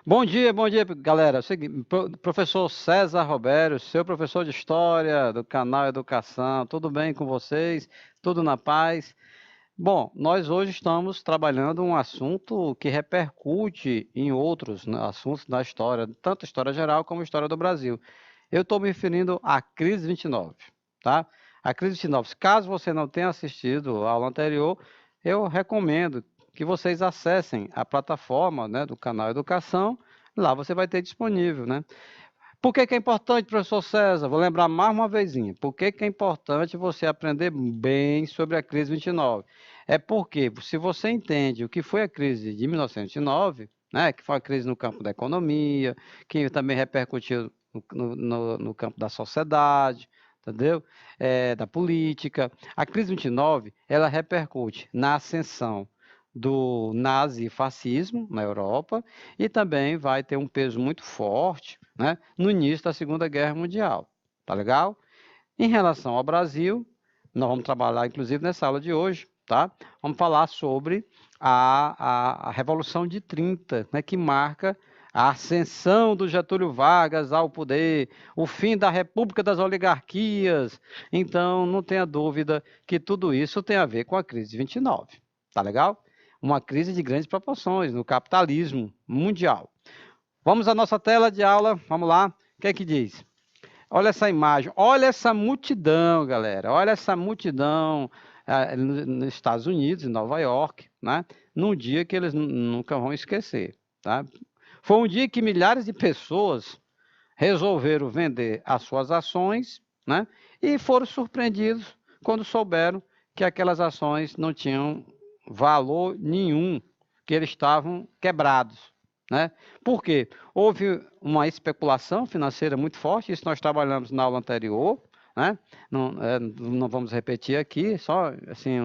Bom dia, galera. Professor César Robério, seu professor de História do canal Educação. Tudo bem com vocês? Tudo na paz? Bom, nós hoje estamos trabalhando um assunto que repercute em outros, né, assuntos da história, tanto história geral como história do Brasil. Eu estou me referindo à crise 29, tá? A crise 29. Caso você não tenha assistido a aula anterior, eu recomendo que vocês acessem a plataforma, né, do canal Educação. Lá você vai ter disponível, né? Por que que é importante, professor César? Vou lembrar mais uma vezinha. Por que que é importante você aprender bem sobre a crise 29? É porque, se você entende o que foi a crise de 1929, né, que foi a crise no campo da economia, que também repercutiu no campo da sociedade, entendeu? Da política. A crise 29, ela repercute na ascensão do nazifascismo na Europa e também vai ter um peso muito forte, né, no início da Segunda Guerra Mundial. Tá legal? Em relação ao Brasil, nós vamos trabalhar inclusive nessa aula de hoje, tá? Vamos falar sobre a Revolução de 30, né, que marca a ascensão do Getúlio Vargas ao poder, o fim da República das Oligarquias. Então, não tenha dúvida que tudo isso tem a ver com a crise de 29. Tá legal? Uma crise de grandes proporções no capitalismo mundial. Vamos à nossa tela de aula, vamos lá. O que é que diz? Olha essa imagem, olha essa multidão, galera. Olha essa multidão nos Estados Unidos, em Nova York, né? Num dia que eles nunca vão esquecer, tá? Foi um dia que milhares de pessoas resolveram vender as suas ações, né? E foram surpreendidos quando souberam que aquelas ações não tinham valor nenhum, que eles estavam quebrados, né? Por quê? Houve uma especulação financeira muito forte, isso nós trabalhamos na aula anterior, né? Não vamos repetir aqui, só assim,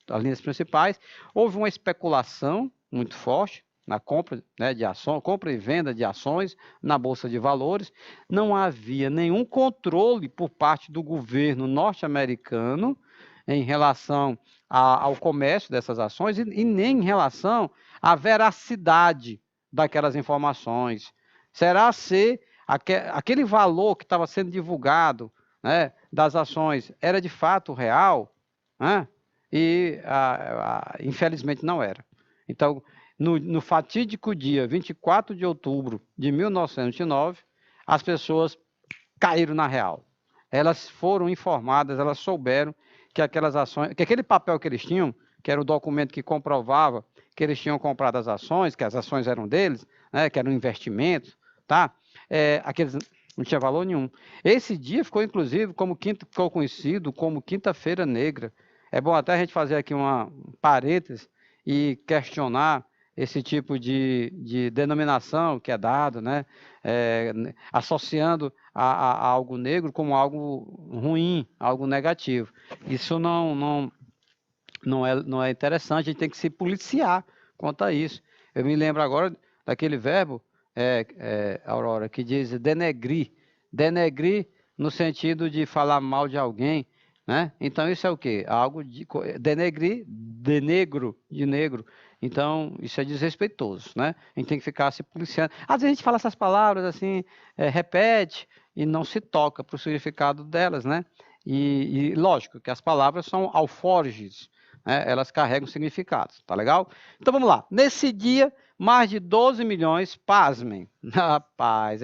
as linhas principais. Houve uma especulação muito forte na compra, né, de ações, compra e venda de ações na Bolsa de Valores. Não havia nenhum controle por parte do governo norte-americano em relação ao comércio dessas ações e nem em relação à veracidade daquelas informações. Será se aquele valor que estava sendo divulgado, né, das ações era de fato real? Né? E, infelizmente, não era. Então, no fatídico dia 24 de outubro de 1909, as pessoas caíram na real. Elas foram informadas, elas souberam que aquelas ações, que aquele papel que eles tinham, que era o documento que comprovava que eles tinham comprado as ações, que as ações eram deles, né, que era um investimento, tá? Aqueles não tinha valor nenhum. Esse dia ficou, inclusive, ficou conhecido como Quinta-feira Negra. É bom até a gente fazer aqui uma parêntese e questionar esse tipo de denominação que é dado, né? Associando a algo negro como algo ruim, algo negativo. Isso não é interessante, a gente tem que se policiar quanto a isso. Eu me lembro agora daquele verbo, Aurora, que diz denegrir. Denegrir no sentido de falar mal de alguém, né? Então isso é o quê? Algo de denegrir, de negro, de negro. Então isso é desrespeitoso, né? A gente tem que ficar se policiando. Às vezes a gente fala essas palavras assim, repete e não se toca para o significado delas, né? E lógico que as palavras são alforjes, né? Elas carregam significados, tá legal? Então vamos lá. Nesse dia, mais de 12 milhões, pasmem, rapaz,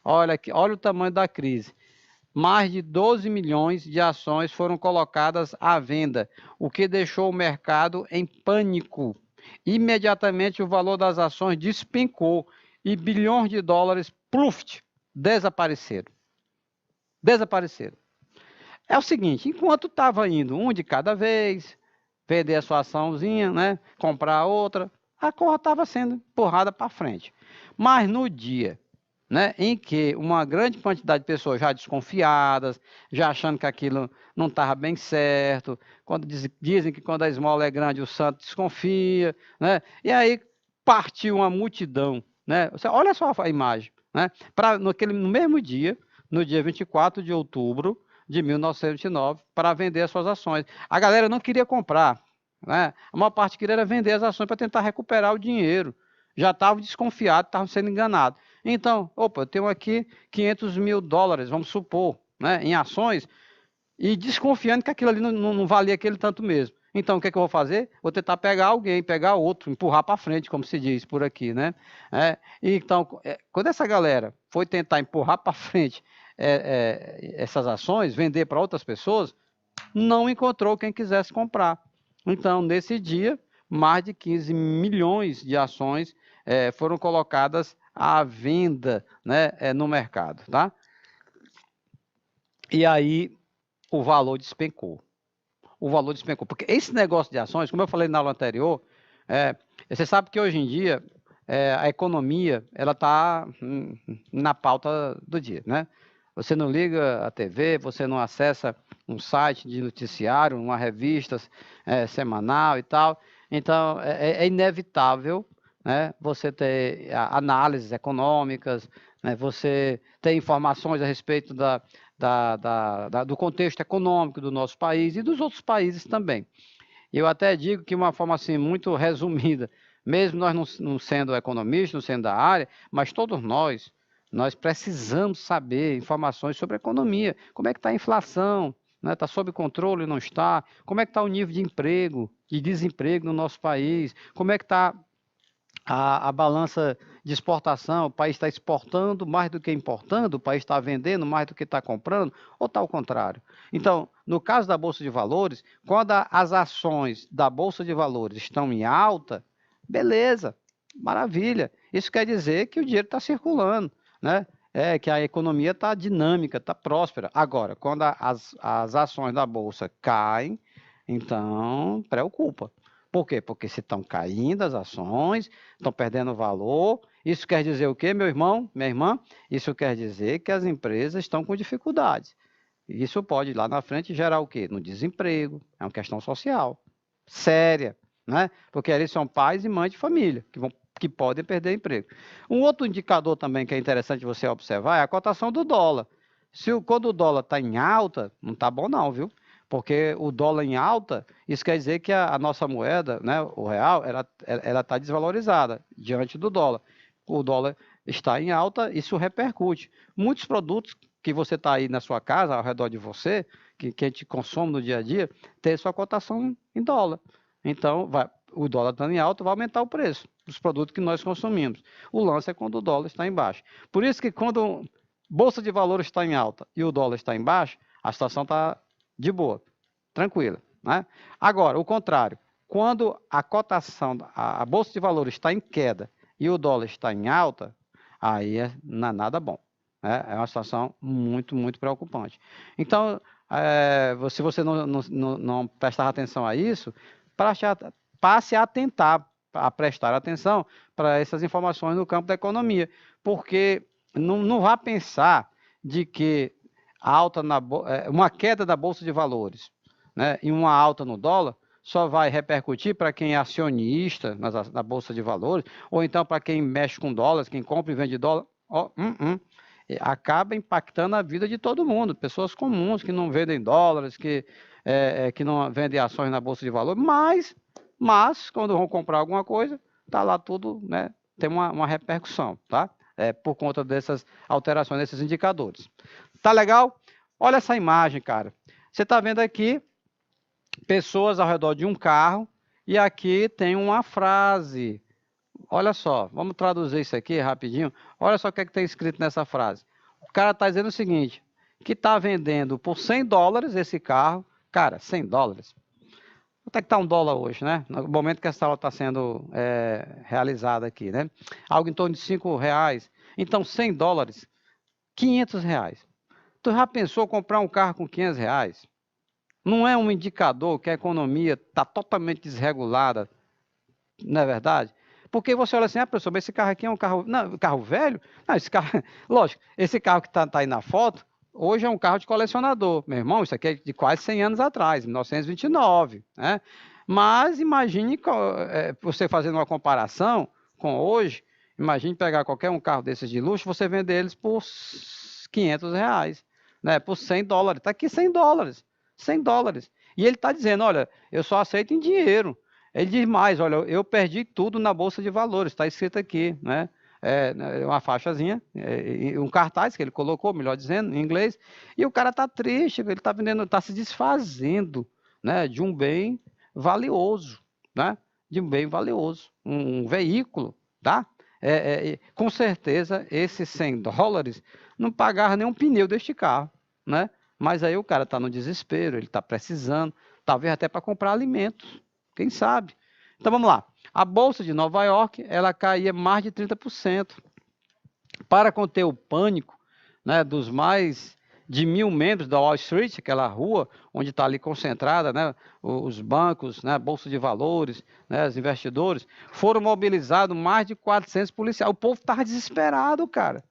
olha o tamanho da crise. Mais de 12 milhões de ações foram colocadas à venda, o que deixou o mercado em pânico. Imediatamente o valor das ações despencou e bilhões de dólares, pluft, desapareceram. Desapareceram. É o seguinte, enquanto estava indo um de cada vez, vender a sua açãozinha, né, comprar outra, a coisa estava sendo empurrada para frente. Mas no dia, né, em que uma grande quantidade de pessoas já desconfiadas, já achando que aquilo não estava bem certo, quando dizem que quando a esmola é grande o santo desconfia, né, e aí partiu uma multidão, né, olha só a imagem, né, no mesmo dia, no dia 24 de outubro de 1909, para vender as suas ações. A galera não queria comprar, né? A maior parte queria vender as ações para tentar recuperar o dinheiro. já estavam desconfiados, estavam sendo enganados. Então, opa, eu tenho aqui 500 mil dólares, vamos supor, né, em ações, e desconfiando que aquilo ali não valia aquele tanto mesmo. Então, o que é que eu vou fazer? Vou tentar pegar alguém, pegar outro, empurrar para frente, como se diz por aqui, né? Então, quando essa galera foi tentar empurrar para frente essas ações, vender para outras pessoas, não encontrou quem quisesse comprar. Então, nesse dia, mais de 15 milhões de ações foram colocadas à venda, né, no mercado, tá? E aí o valor despencou. O valor despencou. Porque esse negócio de ações, como eu falei na aula anterior, você sabe que hoje em dia a economia ela está na pauta do dia, né? Você não liga a TV, você não acessa um site de noticiário, uma revista semanal e tal. Então, é inevitável, né, você ter análises econômicas, né, você ter informações a respeito do contexto econômico do nosso país e dos outros países também. Eu até digo que uma forma assim muito resumida, mesmo nós não sendo economistas, não sendo da área, mas todos nós precisamos saber informações sobre a economia. Como é que está a inflação? Né? Está sob controle ou não está? Como é que está o nível de emprego, de desemprego no nosso país? Como é que está a balança de exportação? O país está exportando mais do que importando? O país está vendendo mais do que está comprando? Ou está ao contrário? Então, no caso da Bolsa de Valores, quando as ações da Bolsa de Valores estão em alta, beleza, maravilha. Isso quer dizer que o dinheiro está circulando, né? Que a economia está dinâmica, está próspera. Agora, quando as ações da Bolsa caem, então preocupa. Por quê? Porque se estão caindo as ações, estão perdendo valor. Isso quer dizer o quê, meu irmão, minha irmã? Isso quer dizer que as empresas estão com dificuldades. Isso pode, lá na frente, gerar o quê? No desemprego. É uma questão social séria, né? Porque eles são pais e mães de família, que podem perder emprego. Um outro indicador também que é interessante você observar é a cotação do dólar. Quando o dólar está em alta, não está bom não, viu? Porque o dólar em alta, isso quer dizer que a nossa moeda, né, o real, ela está desvalorizada diante do dólar. O dólar está em alta, isso repercute. Muitos produtos que você está aí na sua casa, ao redor de você, que a gente consome no dia a dia, tem sua cotação em dólar. Então, o dólar estando em alta, vai aumentar o preço dos produtos que nós consumimos. O lance é quando o dólar está em baixo. Por isso que quando a Bolsa de Valores está em alta e o dólar está em baixo, a situação está de boa, tranquila, né? Agora, o contrário, quando a cotação, a Bolsa de Valores está em queda e o dólar está em alta, aí não é nada bom. É uma situação muito, muito preocupante. Então, se você não prestar atenção a isso, passe a atentar, a prestar atenção para essas informações no campo da economia, porque não vá pensar de que uma queda da Bolsa de Valores, né, e uma alta no dólar só vai repercutir para quem é acionista na Bolsa de Valores, ou então para quem mexe com dólares, quem compra e vende dólar. Acaba impactando a vida de todo mundo, pessoas comuns que não vendem dólares, que não vendem ações na Bolsa de Valores, mas quando vão comprar alguma coisa, está lá tudo, né, tem uma repercussão, tá? Por conta dessas alterações, desses indicadores. Tá legal? Olha essa imagem, cara. Você está vendo aqui pessoas ao redor de um carro e aqui tem uma frase. Olha só, vamos traduzir isso aqui rapidinho. Olha só o que é que tem escrito nessa frase. O cara está dizendo o seguinte, que está vendendo por 100 dólares esse carro. Cara, 100 dólares. Quanto é que está um dólar hoje, né? No momento que essa aula está sendo realizada aqui, né? Algo em torno de 5 reais. Então, 100 dólares, 500 reais. Tu já pensou comprar um carro com 500 reais? Não é um indicador que a economia está totalmente desregulada, não é verdade? Porque você olha assim, professor, mas esse carro aqui é um carro, não, carro velho? Não, esse carro, lógico, esse carro que está aí na foto, hoje é um carro de colecionador. Meu irmão, isso aqui é de quase 100 anos atrás, 1929, né? Mas imagine você fazendo uma comparação com hoje, imagine pegar qualquer um carro desses de luxo, você vender eles por 500 reais, né? Por 100 dólares. Está aqui 100 dólares, 100 dólares. E ele está dizendo, olha, eu só aceito em dinheiro. Ele diz mais, olha, eu perdi tudo na Bolsa de Valores, está escrito aqui, né? Uma faixazinha, um cartaz que ele colocou, melhor dizendo, em inglês, e o cara está triste, ele está vendendo, está se desfazendo, né, de um bem valioso, né? De um bem valioso, um veículo, tá? Com certeza, esses $100 não pagava nem um pneu deste carro, né? Mas aí o cara está no desespero, ele está precisando, talvez até para comprar alimentos, quem sabe? Então vamos lá. A Bolsa de Nova York, ela caía mais de 30%. Para conter o pânico, né, dos mais de 1.000 membros da Wall Street, aquela rua onde está ali concentrada, né, os bancos, né, a Bolsa de Valores, né, os investidores, foram mobilizados mais de 400 policiais. O povo estava desesperado, cara.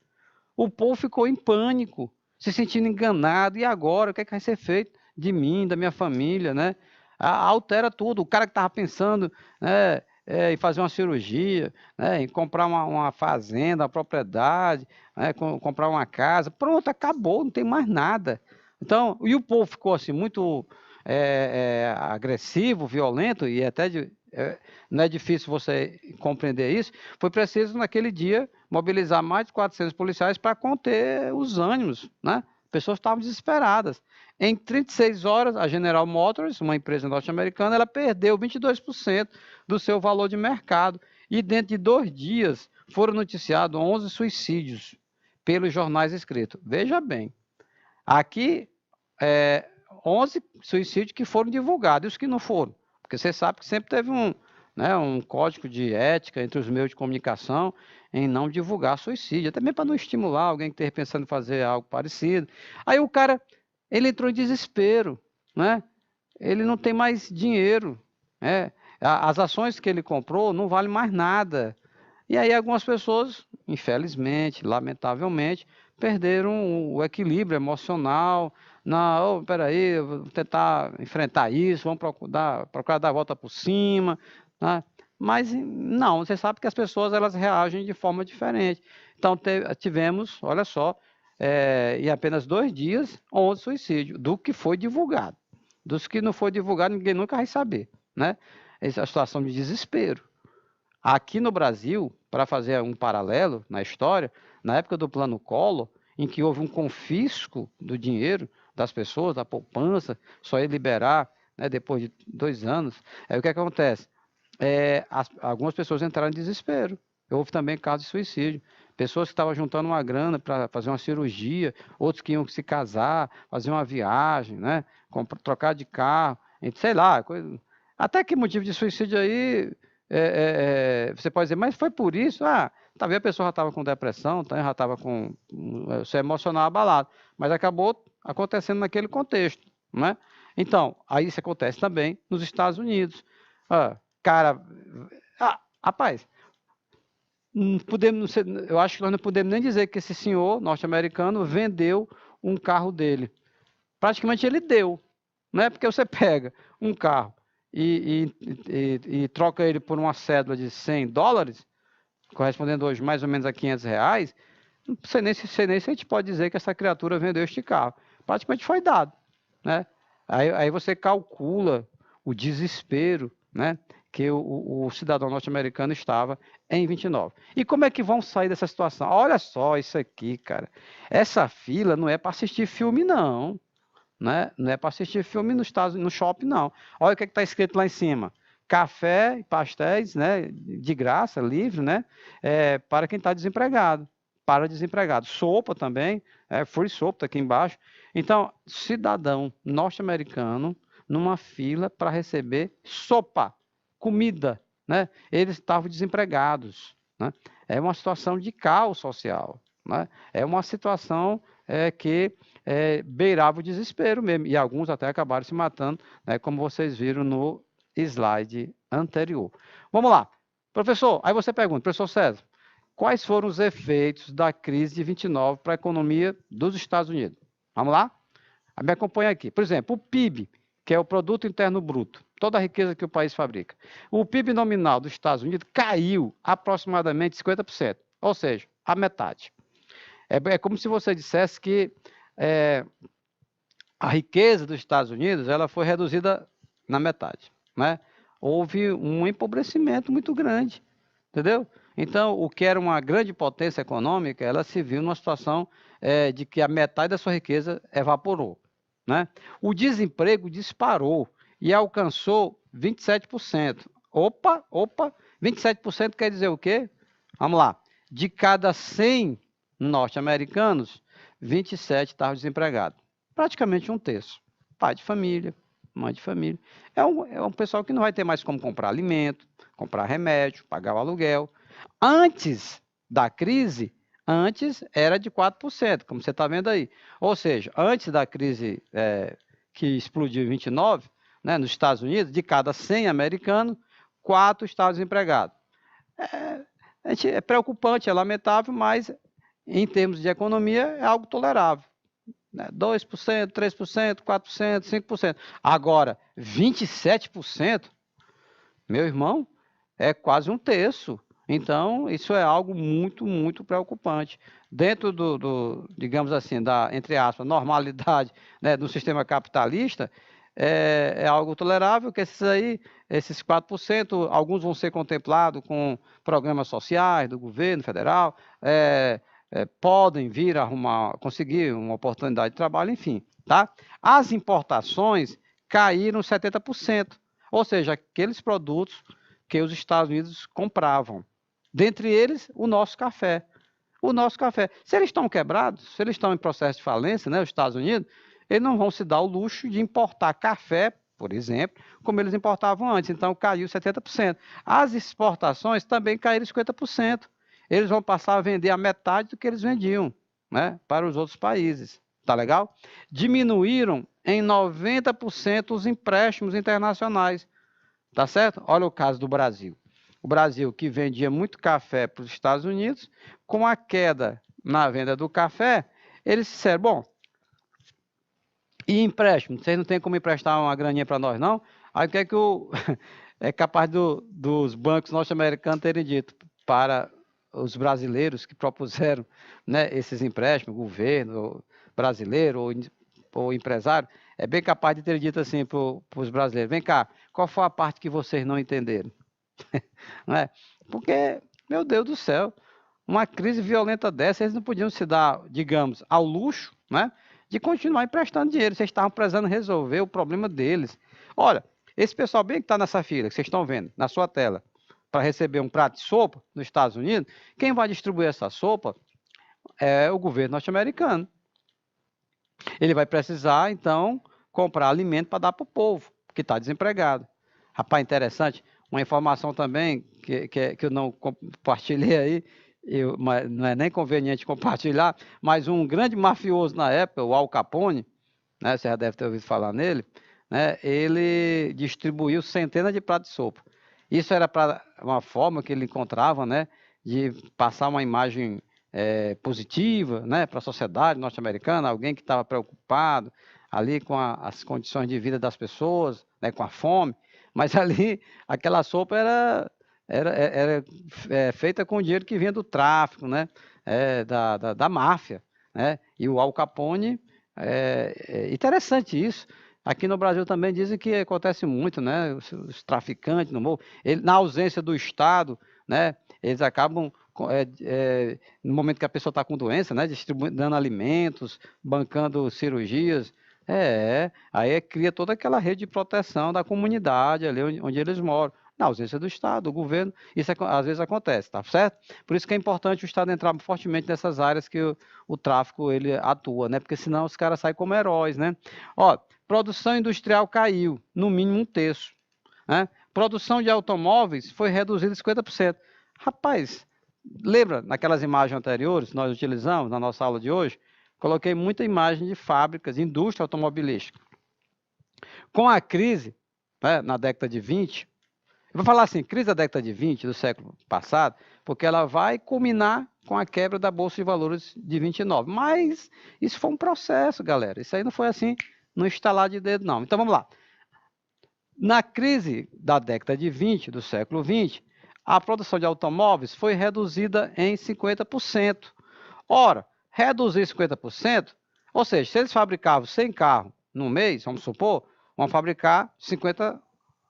O povo ficou em pânico, se sentindo enganado. E agora, o que é que vai ser feito de mim, da minha família, né? Altera tudo. O cara que estava pensando, né, em fazer uma cirurgia, né, em comprar uma fazenda, uma propriedade, né, comprar uma casa, pronto, acabou, não tem mais nada. Então, e o povo ficou assim muito agressivo, violento, e até não é difícil você compreender isso. Foi preciso, naquele dia, mobilizar mais de 400 policiais para conter os ânimos, né? Pessoas estavam desesperadas. Em 36 horas, a General Motors, uma empresa norte-americana, ela perdeu 22% do seu valor de mercado. E dentro de 2 dias, foram noticiados 11 suicídios pelos jornais escritos. Veja bem, aqui, 11 suicídios que foram divulgados, e os que não foram. Porque você sabe que sempre teve um código de ética entre os meios de comunicação em não divulgar suicídio, até mesmo para não estimular alguém que esteja pensando em fazer algo parecido. Aí o cara, ele entrou em desespero, né? Ele não tem mais dinheiro, né? As ações que ele comprou não valem mais nada. E aí algumas pessoas, infelizmente, lamentavelmente, perderam o equilíbrio emocional. Não, peraí, eu vou tentar enfrentar isso, vamos procurar dar a volta por cima, né? Mas não, você sabe que as pessoas elas reagem de forma diferente. Então tivemos, olha só, em apenas 2 dias, 11 suicídios, do que foi divulgado. Dos que não foi divulgado, ninguém nunca vai saber, né? Essa é a situação de desespero. Aqui no Brasil, para fazer um paralelo na história, na época do Plano Collor, em que houve um confisco do dinheiro das pessoas, da poupança, só ia liberar, né, depois de 2 anos, aí o que acontece? Algumas pessoas entraram em desespero. Houve também casos de suicídio. Pessoas que estavam juntando uma grana para fazer uma cirurgia, outros que iam se casar, fazer uma viagem, né, trocar de carro, sei lá, até que motivo de suicídio aí você pode dizer, mas foi por isso? Talvez a pessoa já estava com depressão, já estava com o seu emocional abalado, mas acabou acontecendo naquele contexto, né? Então, aí isso acontece também nos Estados Unidos. Cara, rapaz, eu acho que nós não podemos nem dizer que esse senhor norte-americano vendeu um carro dele. Praticamente ele deu, né? Porque você pega um carro e troca ele por uma cédula de $100, correspondendo hoje mais ou menos a R$ 500, não sei nem se a gente pode dizer que essa criatura vendeu este carro. Praticamente foi dado, né? Aí você calcula o desespero, né, que o cidadão norte-americano estava em 29. E como é que vão sair dessa situação? Olha só isso aqui, cara. Essa fila não é para assistir filme, não. Né? Não é para assistir filme no shopping, não. Olha o que está escrito lá em cima. Café e pastéis, né, de graça, livre, né, para quem está desempregado. Para desempregado. Sopa também, free sopa está aqui embaixo. Então, cidadão norte-americano numa fila para receber sopa, comida, né? Eles estavam desempregados, né? É uma situação de caos social, né? É uma situação que beirava o desespero mesmo, e alguns até acabaram se matando, né, como vocês viram no slide anterior. Vamos lá. Professor, aí você pergunta, professor César, quais foram os efeitos da crise de 29 para a economia dos Estados Unidos? Vamos lá? Me acompanha aqui. Por exemplo, o PIB, que é o Produto Interno Bruto, toda a riqueza que o país fabrica. O PIB nominal dos Estados Unidos caiu aproximadamente 50%, ou seja, a metade. É como se você dissesse que a riqueza dos Estados Unidos ela foi reduzida na metade, né? houve um empobrecimento muito grande, entendeu? Então, o que era uma grande potência econômica, ela se viu numa situação de que a metade da sua riqueza evaporou, né? O desemprego disparou e alcançou 27%. Opa, 27% quer dizer o quê? Vamos lá. De cada 100 norte-americanos, 27 estavam desempregados. Praticamente um terço. Pai de família, mãe de família. É um pessoal que não vai ter mais como comprar alimento, comprar remédio, pagar o aluguel. Antes da crise, antes era de 4%, como você está vendo aí. Ou seja, antes da crise que explodiu em 29, né, nos Estados Unidos, de cada 100 americanos, 4 estavam desempregados. É preocupante, é lamentável, mas em termos de economia é algo tolerável. 2%, 3%, 4%, 5%. Agora, 27%, meu irmão, é quase um terço. Então, isso é algo muito, muito preocupante. Dentro digamos assim, entre aspas, normalidade, né, do sistema capitalista, é algo tolerável, que esses 4%, alguns vão ser contemplados com programas sociais do governo federal, podem vir a conseguir uma oportunidade de trabalho, enfim, tá? As importações caíram 70%, ou seja, aqueles produtos que os Estados Unidos compravam. Dentre eles, o nosso café. O nosso café. Se eles estão quebrados, se eles estão em processo de falência, né, os Estados Unidos, eles não vão se dar o luxo de importar café, por exemplo, como eles importavam antes. Então, caiu 70%. As exportações também caíram 50%. Eles vão passar a vender a metade do que eles vendiam, né, para os outros países. Tá legal? Diminuíram em 90% os empréstimos internacionais. Tá certo? Olha o caso do Brasil. O Brasil, que vendia muito café para os Estados Unidos, com a queda na venda do café, eles disseram, bom, e empréstimo? Vocês não têm como emprestar uma graninha para nós, não? Aí o que é que é capaz dos bancos norte-americanos terem dito para os brasileiros que propuseram, né, esses empréstimos, governo brasileiro ou empresário, é bem capaz de ter dito assim para os brasileiros, vem cá, qual foi a parte que vocês não entenderam? Não é? Porque, meu Deus do céu, uma crise violenta dessa, eles não podiam se dar, digamos, ao luxo, né, de continuar emprestando dinheiro. Vocês estavam precisando resolver o problema deles. Olha, esse pessoal bem que está nessa fila, que vocês estão vendo na sua tela, para receber um prato de sopa nos Estados Unidos, quem vai distribuir essa sopa é o governo norte-americano. Ele vai precisar, então, comprar alimento para dar para o povo, que está desempregado. Rapaz, interessante, uma informação também que eu não compartilhei aí, mas não é nem conveniente compartilhar, mas um grande mafioso na época, o Al Capone, né, você já deve ter ouvido falar nele, né, ele distribuiu centenas de pratos de sopa. Isso era para uma forma que ele encontrava, né, de passar uma imagem positiva, né, para a sociedade norte-americana, alguém que estava preocupado ali com as condições de vida das pessoas, né, com a fome, mas ali aquela sopa era feita com dinheiro que vinha do tráfico, né, da máfia, né, e o Al Capone, interessante isso. Aqui no Brasil também dizem que acontece muito, né, os traficantes no morro, na ausência do Estado, né, eles acabam no momento que a pessoa está com doença, né, dando alimentos, bancando cirurgias, aí cria toda aquela rede de proteção da comunidade ali onde eles moram, na ausência do Estado, do governo, isso às vezes acontece, tá certo? Por isso que é importante o Estado entrar fortemente nessas áreas que o tráfico ele atua, né, porque senão os caras saem como heróis, né? Ó, produção industrial caiu, no mínimo um terço, né? Produção de automóveis foi reduzida em 50%. Rapaz, lembra naquelas imagens anteriores que nós utilizamos na nossa aula de hoje? Coloquei muita imagem de fábricas, indústria automobilística. Com a crise, né, na década de 20, eu vou falar assim, crise da década de 20, do século passado, porque ela vai culminar com a quebra da Bolsa de Valores de 29. Mas isso foi um processo, galera. Isso aí não foi assim, no estalar de dedo, não. Então, vamos lá. Na crise da década de 20, do século 20, a produção de automóveis foi reduzida em 50%. Ora, reduzir 50%, ou seja, se eles fabricavam 100 carros no mês, vamos supor, vão fabricar 50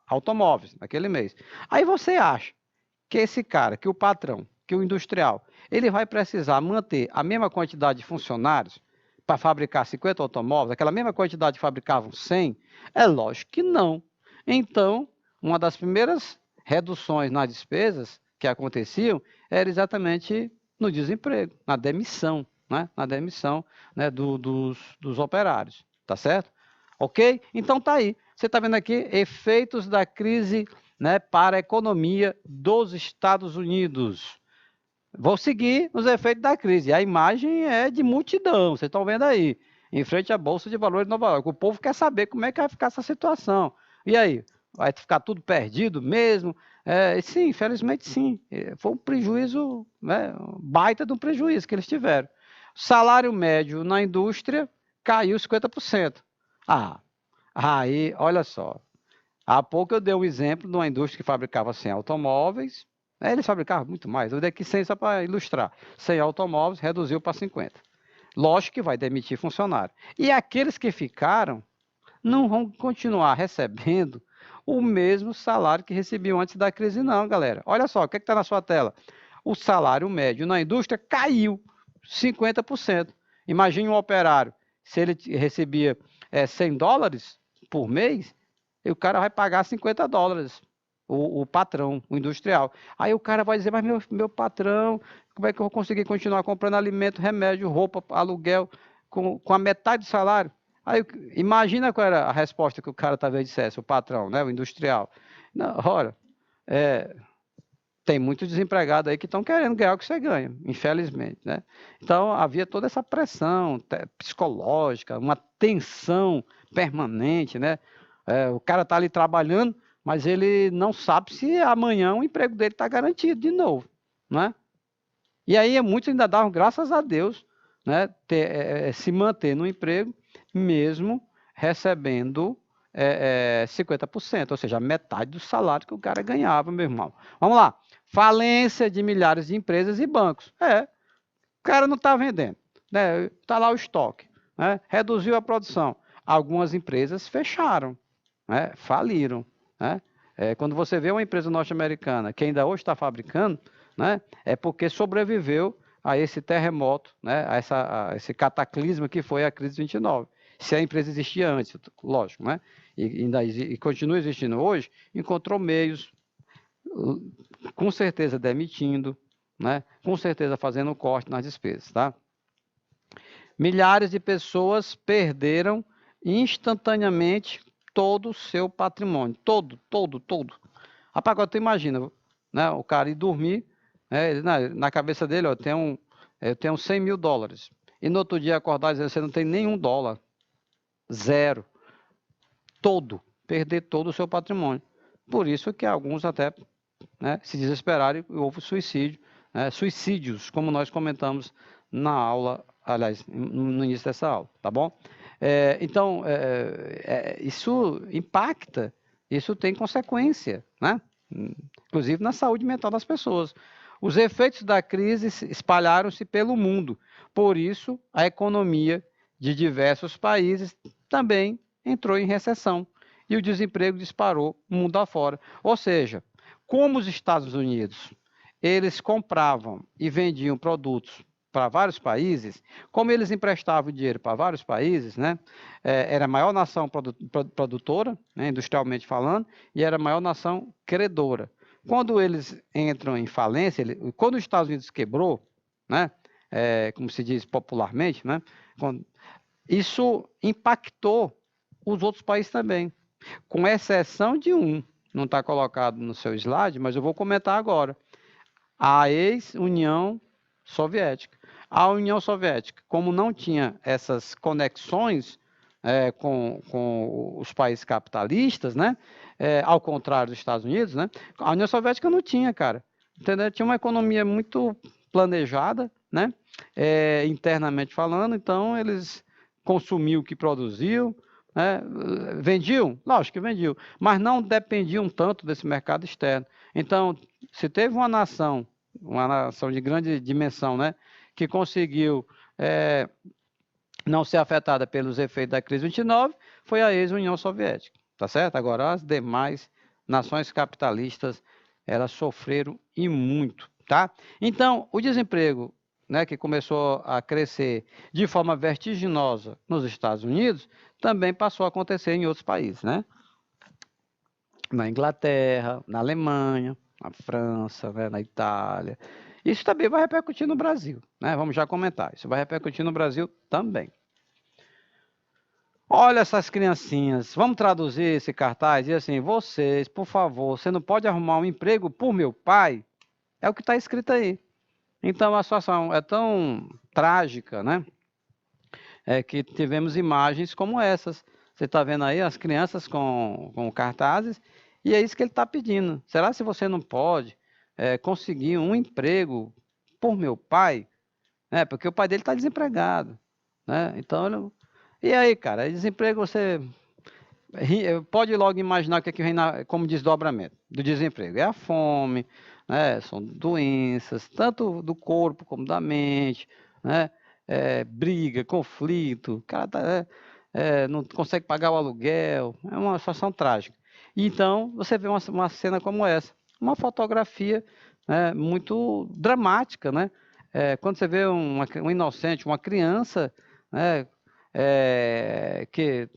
automóveis, naquele mês. Aí você acha que esse cara, que o patrão, que o industrial, ele vai precisar manter a mesma quantidade de funcionários para fabricar 50 automóveis, aquela mesma quantidade fabricavam 100? É lógico que não. Então, uma das primeiras reduções nas despesas que aconteciam era exatamente no desemprego, na demissão, né? Na demissão, né, dos operários, tá certo? Ok? Então tá aí. Você está vendo aqui efeitos da crise, né, para a economia dos Estados Unidos. Vou seguir os efeitos da crise. A imagem é de multidão, vocês estão vendo aí, em frente à Bolsa de Valores de Nova York. O povo quer saber como é que vai ficar essa situação. E aí, vai ficar tudo perdido mesmo? Sim, infelizmente sim. Foi um prejuízo, né, baita de um prejuízo que eles tiveram. Salário médio na indústria caiu 50%. Ah, aí, olha só. Há pouco eu dei um exemplo de uma indústria que fabricava 100 automóveis. Eles fabricavam muito mais. Eu dei aqui 100 só para ilustrar. 100 automóveis, reduziu para 50. Lógico que vai demitir funcionário. E aqueles que ficaram não vão continuar recebendo o mesmo salário que recebiam antes da crise, não, galera. Olha só, o que está na sua tela? O salário médio na indústria caiu 50%. Imagine um operário, se ele recebia $100 por mês, o cara vai pagar $50, o patrão, o industrial. Aí o cara vai dizer, mas meu patrão, como é que eu vou conseguir continuar comprando alimento, remédio, roupa, aluguel, com a metade do salário? Aí imagina qual era a resposta que o cara talvez dissesse, o patrão, né, o industrial. Não, ora, tem muitos desempregados aí que estão querendo ganhar o que você ganha, infelizmente, né? Então havia toda essa pressão psicológica, uma tensão permanente, né? O cara está ali trabalhando, mas ele não sabe se amanhã o emprego dele está garantido de novo, né? E aí muitos ainda davam graças a Deus, né? Se manter no emprego, mesmo recebendo 50%, ou seja, metade do salário que o cara ganhava, meu irmão. Vamos lá. Falência de milhares de empresas e bancos. O cara não está vendendo, né? Está lá o estoque, né? Reduziu a produção. Algumas empresas fecharam, né? Faliram, né? Quando você vê uma empresa norte-americana que ainda hoje está fabricando, né? É porque sobreviveu a esse terremoto, né? A esse cataclisma que foi a crise de 29. Se a empresa existia antes, lógico, né? E continua existindo hoje, encontrou meios, com certeza demitindo, né? Com certeza fazendo corte nas despesas, tá? Milhares de pessoas perderam instantaneamente todo o seu patrimônio, todo. Rapaz, agora tu imagina, né? O cara ir dormir, né? Na cabeça dele, ó, eu tenho $100.000. E no outro dia acordar e dizer, você não tem nenhum dólar, zero, perder todo o seu patrimônio. Por isso que alguns até, né, se desesperaram e houve suicídio, né, suicídios, como nós comentamos na aula, aliás, no início dessa aula, tá bom? Então, isso impacta, isso tem consequência, né? Inclusive na saúde mental das pessoas. Os efeitos da crise espalharam-se pelo mundo, por isso a economia de diversos países também entrou em recessão e o desemprego disparou mundo afora. Ou seja, como os Estados Unidos, eles compravam e vendiam produtos para vários países, como eles emprestavam dinheiro para vários países, né? Era a maior nação produtora, né, industrialmente falando, e era a maior nação credora. Quando eles entram em falência, quando os Estados Unidos quebrou, né, como se diz popularmente, né, isso impactou os outros países também, com exceção de um, não está colocado no seu slide, mas eu vou comentar agora, a ex-União Soviética. A União Soviética, como não tinha essas conexões com os países capitalistas, né? Ao contrário dos Estados Unidos, né? A União Soviética não tinha, cara. Entendeu? Tinha uma economia muito planejada, né? Internamente falando, então eles consumiam o que produziam, né? Vendiam? Lógico que vendiam, mas não dependiam tanto desse mercado externo. Então, se teve uma nação de grande dimensão, né, que conseguiu não ser afetada pelos efeitos da crise 29, foi a ex-União Soviética, tá certo? Agora as demais nações capitalistas, elas sofreram e muito, tá? Então, o desemprego, né, que começou a crescer de forma vertiginosa nos Estados Unidos, também passou a acontecer em outros países, né? Na Inglaterra, na Alemanha, na França, né, na Itália. Isso também vai repercutir no Brasil, né? Vamos já comentar. Isso vai repercutir no Brasil também. Olha essas criancinhas. Vamos traduzir esse cartaz e assim, vocês, por favor, você não pode arrumar um emprego por meu pai? É o que está escrito aí. Então a situação é tão trágica, né? É que tivemos imagens como essas. Você está vendo aí as crianças com cartazes e é isso que ele está pedindo. Será se você não pode conseguir um emprego por meu pai? Porque o pai dele está desempregado, né? Então, e aí, cara, desemprego você pode logo imaginar o que é que vem como desdobramento do desemprego. É a fome, né? São doenças, tanto do corpo como da mente, né? Briga, conflito, o cara não consegue pagar o aluguel, é uma situação trágica. Então, você vê uma cena como essa, uma fotografia, né, muito dramática, né? Quando você vê um inocente, uma criança, né, que,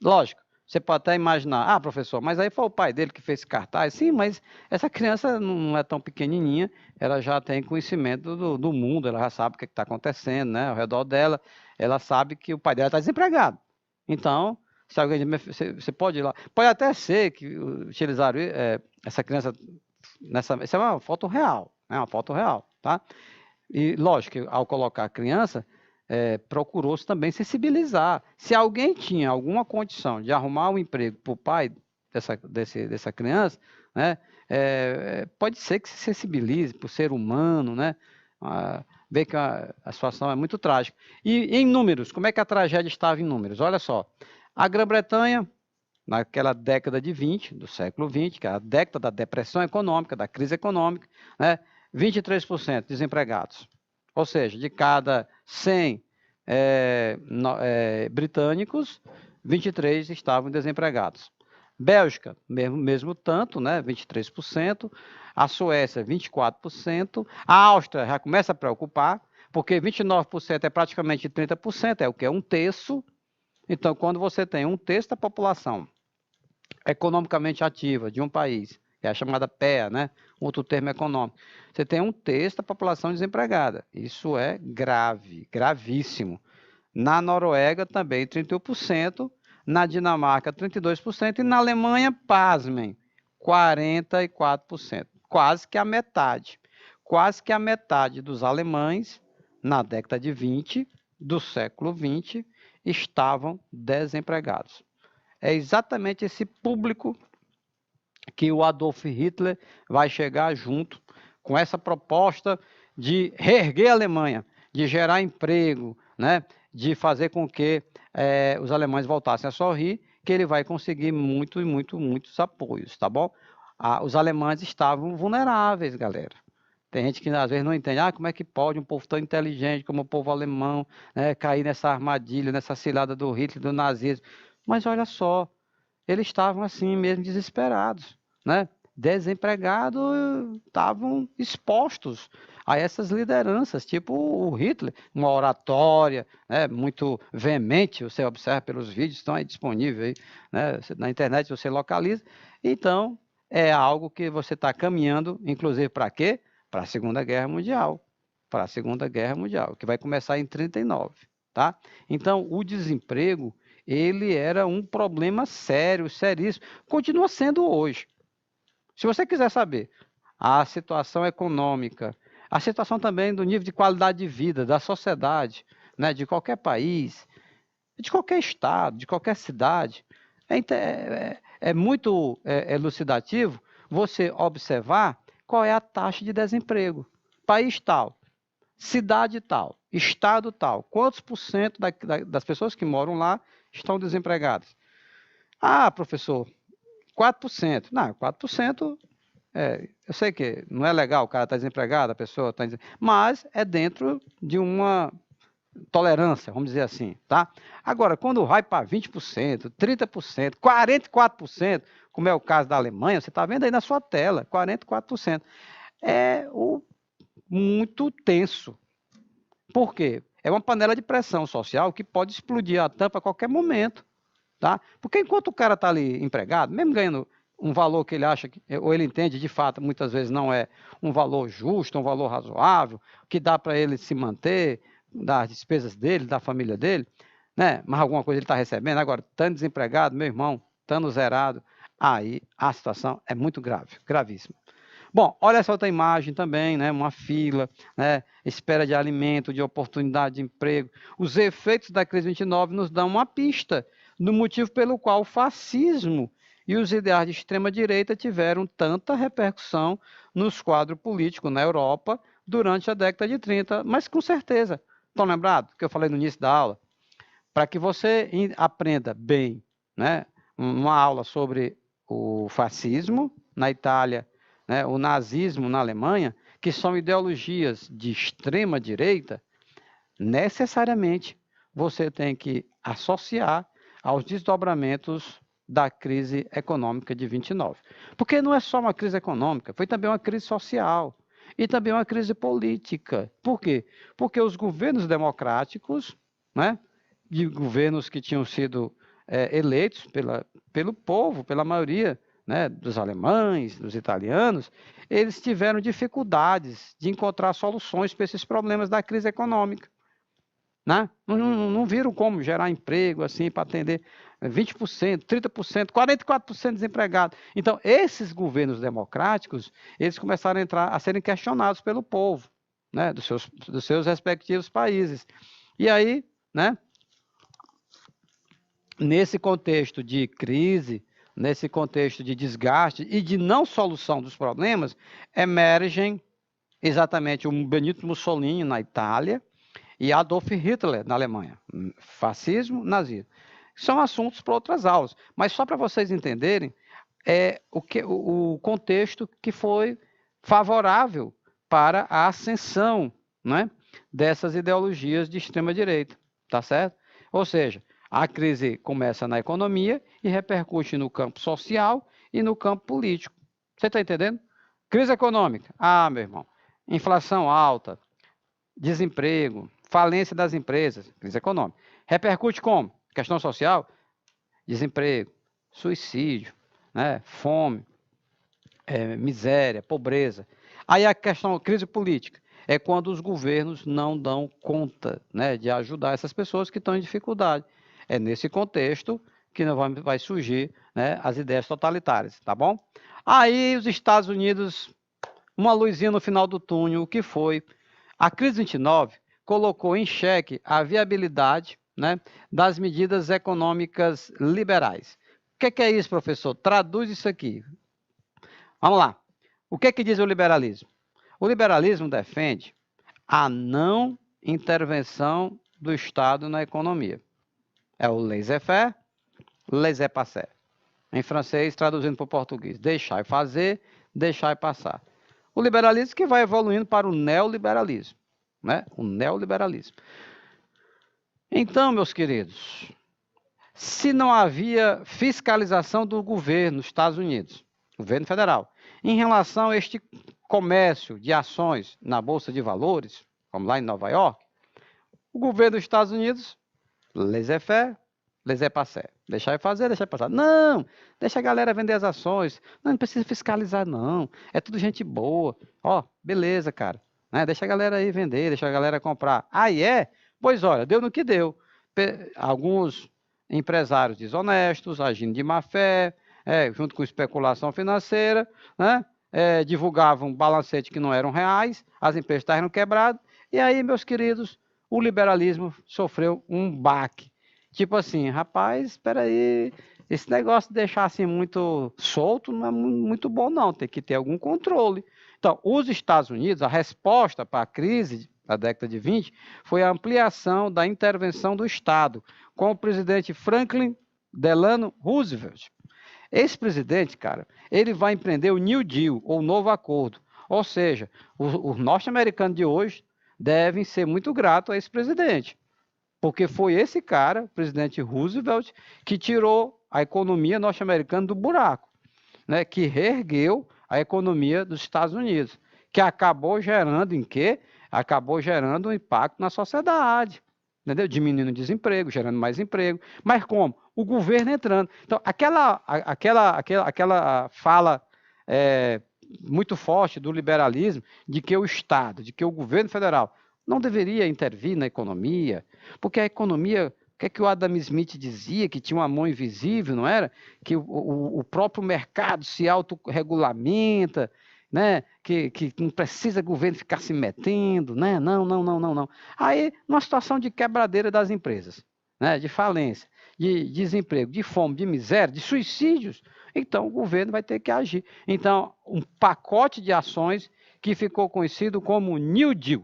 lógico, você pode até imaginar, professor, mas aí foi o pai dele que fez esse cartaz. Sim, mas essa criança não é tão pequenininha, ela já tem conhecimento do mundo, ela já sabe o que está acontecendo, né, ao redor dela, ela sabe que o pai dela está desempregado. Então, se alguém, você pode ir lá, pode até ser que utilizaram essa criança essa é uma foto real, né, uma foto real, tá? E lógico que ao colocar a criança, procurou-se também sensibilizar. Se alguém tinha alguma condição de arrumar um emprego para o pai dessa criança, né, pode ser que se sensibilize para o ser humano, né, ver que a situação é muito trágica. E em números, como é que a tragédia estava em números? Olha só, a Grã-Bretanha, naquela década de 20, do século 20, que é a década da depressão econômica, da crise econômica, né, 23% desempregados. Ou seja, de cada 100 britânicos, 23 estavam desempregados. Bélgica, mesmo tanto, né, 23%. A Suécia, 24%. A Áustria já começa a preocupar, porque 29% é praticamente 30%, é o que é um terço. Então, quando você tem um terço da população economicamente ativa de um país, que é a chamada PEA, né? Outro termo econômico. Você tem um terço da população desempregada. Isso é grave, gravíssimo. Na Noruega também 31%, na Dinamarca 32% e na Alemanha, pasmem, 44%. Quase que a metade. Quase que a metade dos alemães, na década de 20 do século 20, estavam desempregados. É exatamente esse público que o Adolf Hitler vai chegar junto com essa proposta de reerguer a Alemanha, de gerar emprego, né, de fazer com que os alemães voltassem a sorrir, que ele vai conseguir muitos apoios, tá bom? Os alemães estavam vulneráveis, galera. Tem gente que às vezes não entende, como é que pode um povo tão inteligente como o povo alemão, né, cair nessa armadilha, nessa cilada do Hitler, do nazismo. Mas olha só, eles estavam assim mesmo desesperados, né? Desempregados, estavam expostos a essas lideranças, tipo o Hitler, uma oratória, né, muito veemente, você observa pelos vídeos, estão aí disponíveis, aí, né, na internet você localiza. Então, é algo que você está caminhando, inclusive para quê? Para a Segunda Guerra Mundial. Para a Segunda Guerra Mundial, que vai começar em 39, tá? Então, o desemprego, ele era um problema sério, seríssimo. Continua sendo hoje. Se você quiser saber a situação econômica, a situação também do nível de qualidade de vida da sociedade, né, de qualquer país, de qualquer estado, de qualquer cidade, é muito elucidativo você observar qual é a taxa de desemprego. País tal, cidade tal, estado tal, quantos por cento das pessoas que moram lá estão desempregadas? Professor, 4%. Não, 4%, eu sei que não é legal, o cara está desempregado, a pessoa está desempregada, mas é dentro de uma tolerância, vamos dizer assim, tá? Agora, quando vai para 20%, 30%, 44%, como é o caso da Alemanha, você está vendo aí na sua tela, 44%. É muito tenso. Por quê? É uma panela de pressão social que pode explodir a tampa a qualquer momento. Tá? Porque enquanto o cara está ali empregado, mesmo ganhando um valor que ele acha, ou ele entende de fato, muitas vezes não é um valor justo, um valor razoável, que dá para ele se manter, das despesas dele, da família dele, né? Mas alguma coisa ele está recebendo. Agora, estando desempregado, meu irmão, estando zerado, aí a situação é muito grave, gravíssima. Bom, olha essa outra imagem também, né? Uma fila, né? Espera de alimento, de oportunidade de emprego. Os efeitos da crise 29 nos dão uma pista do motivo pelo qual o fascismo e os ideais de extrema-direita tiveram tanta repercussão nos quadros políticos na Europa durante a década de 30, mas com certeza. Estão lembrados que eu falei no início da aula? Para que você aprenda bem, né? Uma aula sobre o fascismo na Itália, né? O nazismo na Alemanha, que são ideologias de extrema direita, necessariamente você tem que associar aos desdobramentos da crise econômica de 29. Porque não é só uma crise econômica, foi também uma crise social e também uma crise política. Por quê? Porque os governos democráticos, né, de governos que tinham sido eleitos pelo povo, pela maioria, né, dos alemães, dos italianos, eles tiveram dificuldades de encontrar soluções para esses problemas da crise econômica. Né? Não viram como gerar emprego assim para atender 20%, 30%, 44% desempregados. Então, esses governos democráticos, eles começaram a serem questionados pelo povo, né, dos seus respectivos países. E aí, né, nesse contexto de crise, nesse contexto de desgaste e de não solução dos problemas, emergem exatamente o Benito Mussolini na Itália e Adolf Hitler na Alemanha. Fascismo, nazismo. São assuntos para outras aulas, mas só para vocês entenderem o contexto que foi favorável para a ascensão, né, dessas ideologias de extrema-direita, tá certo? Ou seja, a crise começa na economia e repercute no campo social e no campo político. Você está entendendo? Crise econômica. Ah, meu irmão, inflação alta, desemprego, falência das empresas, crise econômica. Repercute como? Questão social, desemprego, suicídio, né, fome, miséria, pobreza. Aí a questão, crise política, é quando os governos não dão conta, né, de ajudar essas pessoas que estão em dificuldade. É nesse contexto que vai surgir, né, as ideias totalitárias, tá bom? Aí os Estados Unidos, uma luzinha no final do túnel, o que foi? A crise 29 colocou em xeque a viabilidade, né, das medidas econômicas liberais. O que é isso, professor? Traduz isso aqui. Vamos lá. O que diz o liberalismo? O liberalismo defende a não intervenção do Estado na economia. É o laissez-faire, laissez-passer. Em francês, traduzindo para o português, deixar e fazer, deixar e passar. O liberalismo que vai evoluindo para o neoliberalismo, né? O neoliberalismo. Então, meus queridos, se não havia fiscalização do governo dos Estados Unidos, governo federal, em relação a este comércio de ações na Bolsa de Valores, como lá em Nova York, o governo dos Estados Unidos, laissez-faire, laissez-passer. Deixar fazer, deixar passar. Não, deixa a galera vender as ações. Não precisa fiscalizar, não. É tudo gente boa. Ó, beleza, cara. Né? Deixa a galera aí vender, deixa a galera comprar. Aí é? Pois olha, deu no que deu. Alguns empresários desonestos, agindo de má fé, junto com especulação financeira, né? Divulgavam balancetes que não eram reais, as empresas estavam quebradas, e aí, meus queridos, o liberalismo sofreu um baque. Tipo assim, rapaz, espera aí, esse negócio de deixar assim muito solto não é muito bom não, tem que ter algum controle. Então, os Estados Unidos, a resposta para a crise da década de 20 foi a ampliação da intervenção do Estado, com o presidente Franklin Delano Roosevelt. Esse presidente, cara, ele vai empreender o New Deal, ou Novo Acordo. Ou seja, os norte-americanos de hoje devem ser muito gratos a esse presidente. Porque foi esse cara, o presidente Roosevelt, que tirou a economia norte-americana do buraco. né, que reergueu a economia dos Estados Unidos, que acabou gerando em quê? Acabou gerando um impacto na sociedade, entendeu? Diminuindo o desemprego, gerando mais emprego. Mas como? O governo entrando. Então, aquela fala muito forte do liberalismo de que o Estado, de que o governo federal não deveria intervir na economia, porque a economia, o que é que o Adam Smith dizia? Que tinha uma mão invisível, não era? Que o próprio mercado se autorregulamenta, né? Que não precisa o governo ficar se metendo, né? Não, não, não, não, não. Aí, numa situação de quebradeira das empresas, né? De falência, de desemprego, de fome, de miséria, de suicídios, então o governo vai ter que agir. Então, um pacote de ações que ficou conhecido como New Deal,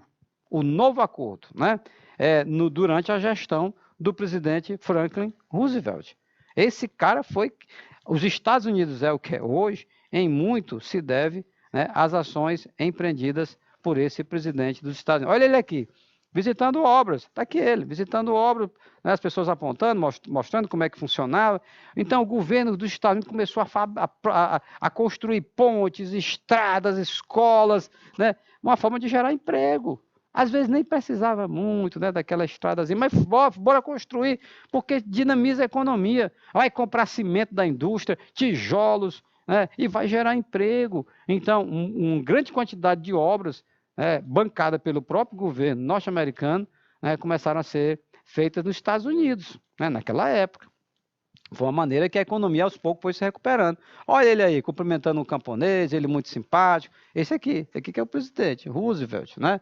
o novo acordo, né? Durante a gestão do presidente Franklin Roosevelt. Esse cara foi. Os Estados Unidos é o que é hoje, em muito se deve, né, às ações empreendidas por esse presidente dos Estados Unidos. Olha ele aqui, visitando obras, está aqui ele, visitando obras, né, as pessoas apontando, mostrando como é que funcionava. Então, o governo dos Estados Unidos começou a construir pontes, estradas, escolas, né, uma forma de gerar emprego. Às vezes nem precisava muito, né, daquela estradazinha, mas bora construir, porque dinamiza a economia. Vai comprar cimento da indústria, tijolos, né, e vai gerar emprego. Então, uma grande quantidade de obras, bancada pelo próprio governo norte-americano, né, começaram a ser feitas nos Estados Unidos, né, naquela época. Foi uma maneira que a economia aos poucos foi se recuperando. Olha ele aí, cumprimentando um camponês, ele muito simpático. Esse aqui que é o presidente, Roosevelt, né?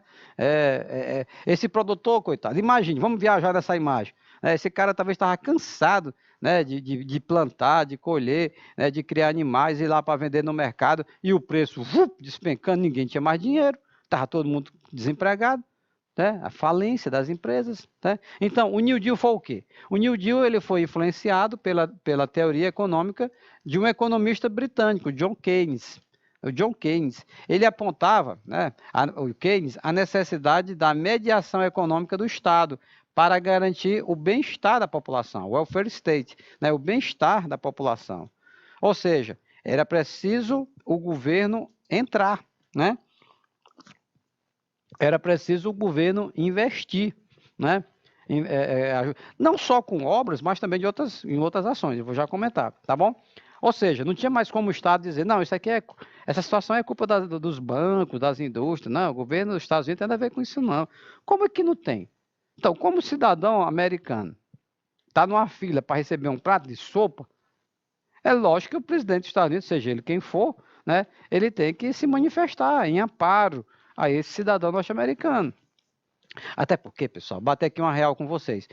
Esse produtor, coitado, imagine, vamos viajar nessa imagem. Esse cara talvez estava cansado, né, de plantar, de colher, né, de criar animais e ir lá para vender no mercado, e o preço despencando, ninguém tinha mais dinheiro, estava todo mundo desempregado. Né? A falência das empresas. Né? Então, o New Deal foi o quê? O New Deal ele foi influenciado pela teoria econômica de um economista britânico, John Keynes. O John Keynes, ele apontava, né, o Keynes, a necessidade da mediação econômica do Estado para garantir o bem-estar da população, o welfare state, né, o bem-estar da população. Ou seja, era preciso o governo entrar, né? Era preciso o governo investir, né? Não só com obras, mas também em outras ações, eu vou já comentar, tá bom? Ou seja, não tinha mais como o Estado dizer, não, essa situação é culpa dos bancos, das indústrias, não, o governo dos Estados Unidos tem nada a ver com isso, não. Como é que não tem? Então, como cidadão americano está numa fila para receber um prato de sopa, é lógico que o presidente dos Estados Unidos, seja ele quem for, né, ele tem que se manifestar em amparo a esse cidadão norte-americano. Até porque, pessoal, bater aqui uma real com vocês.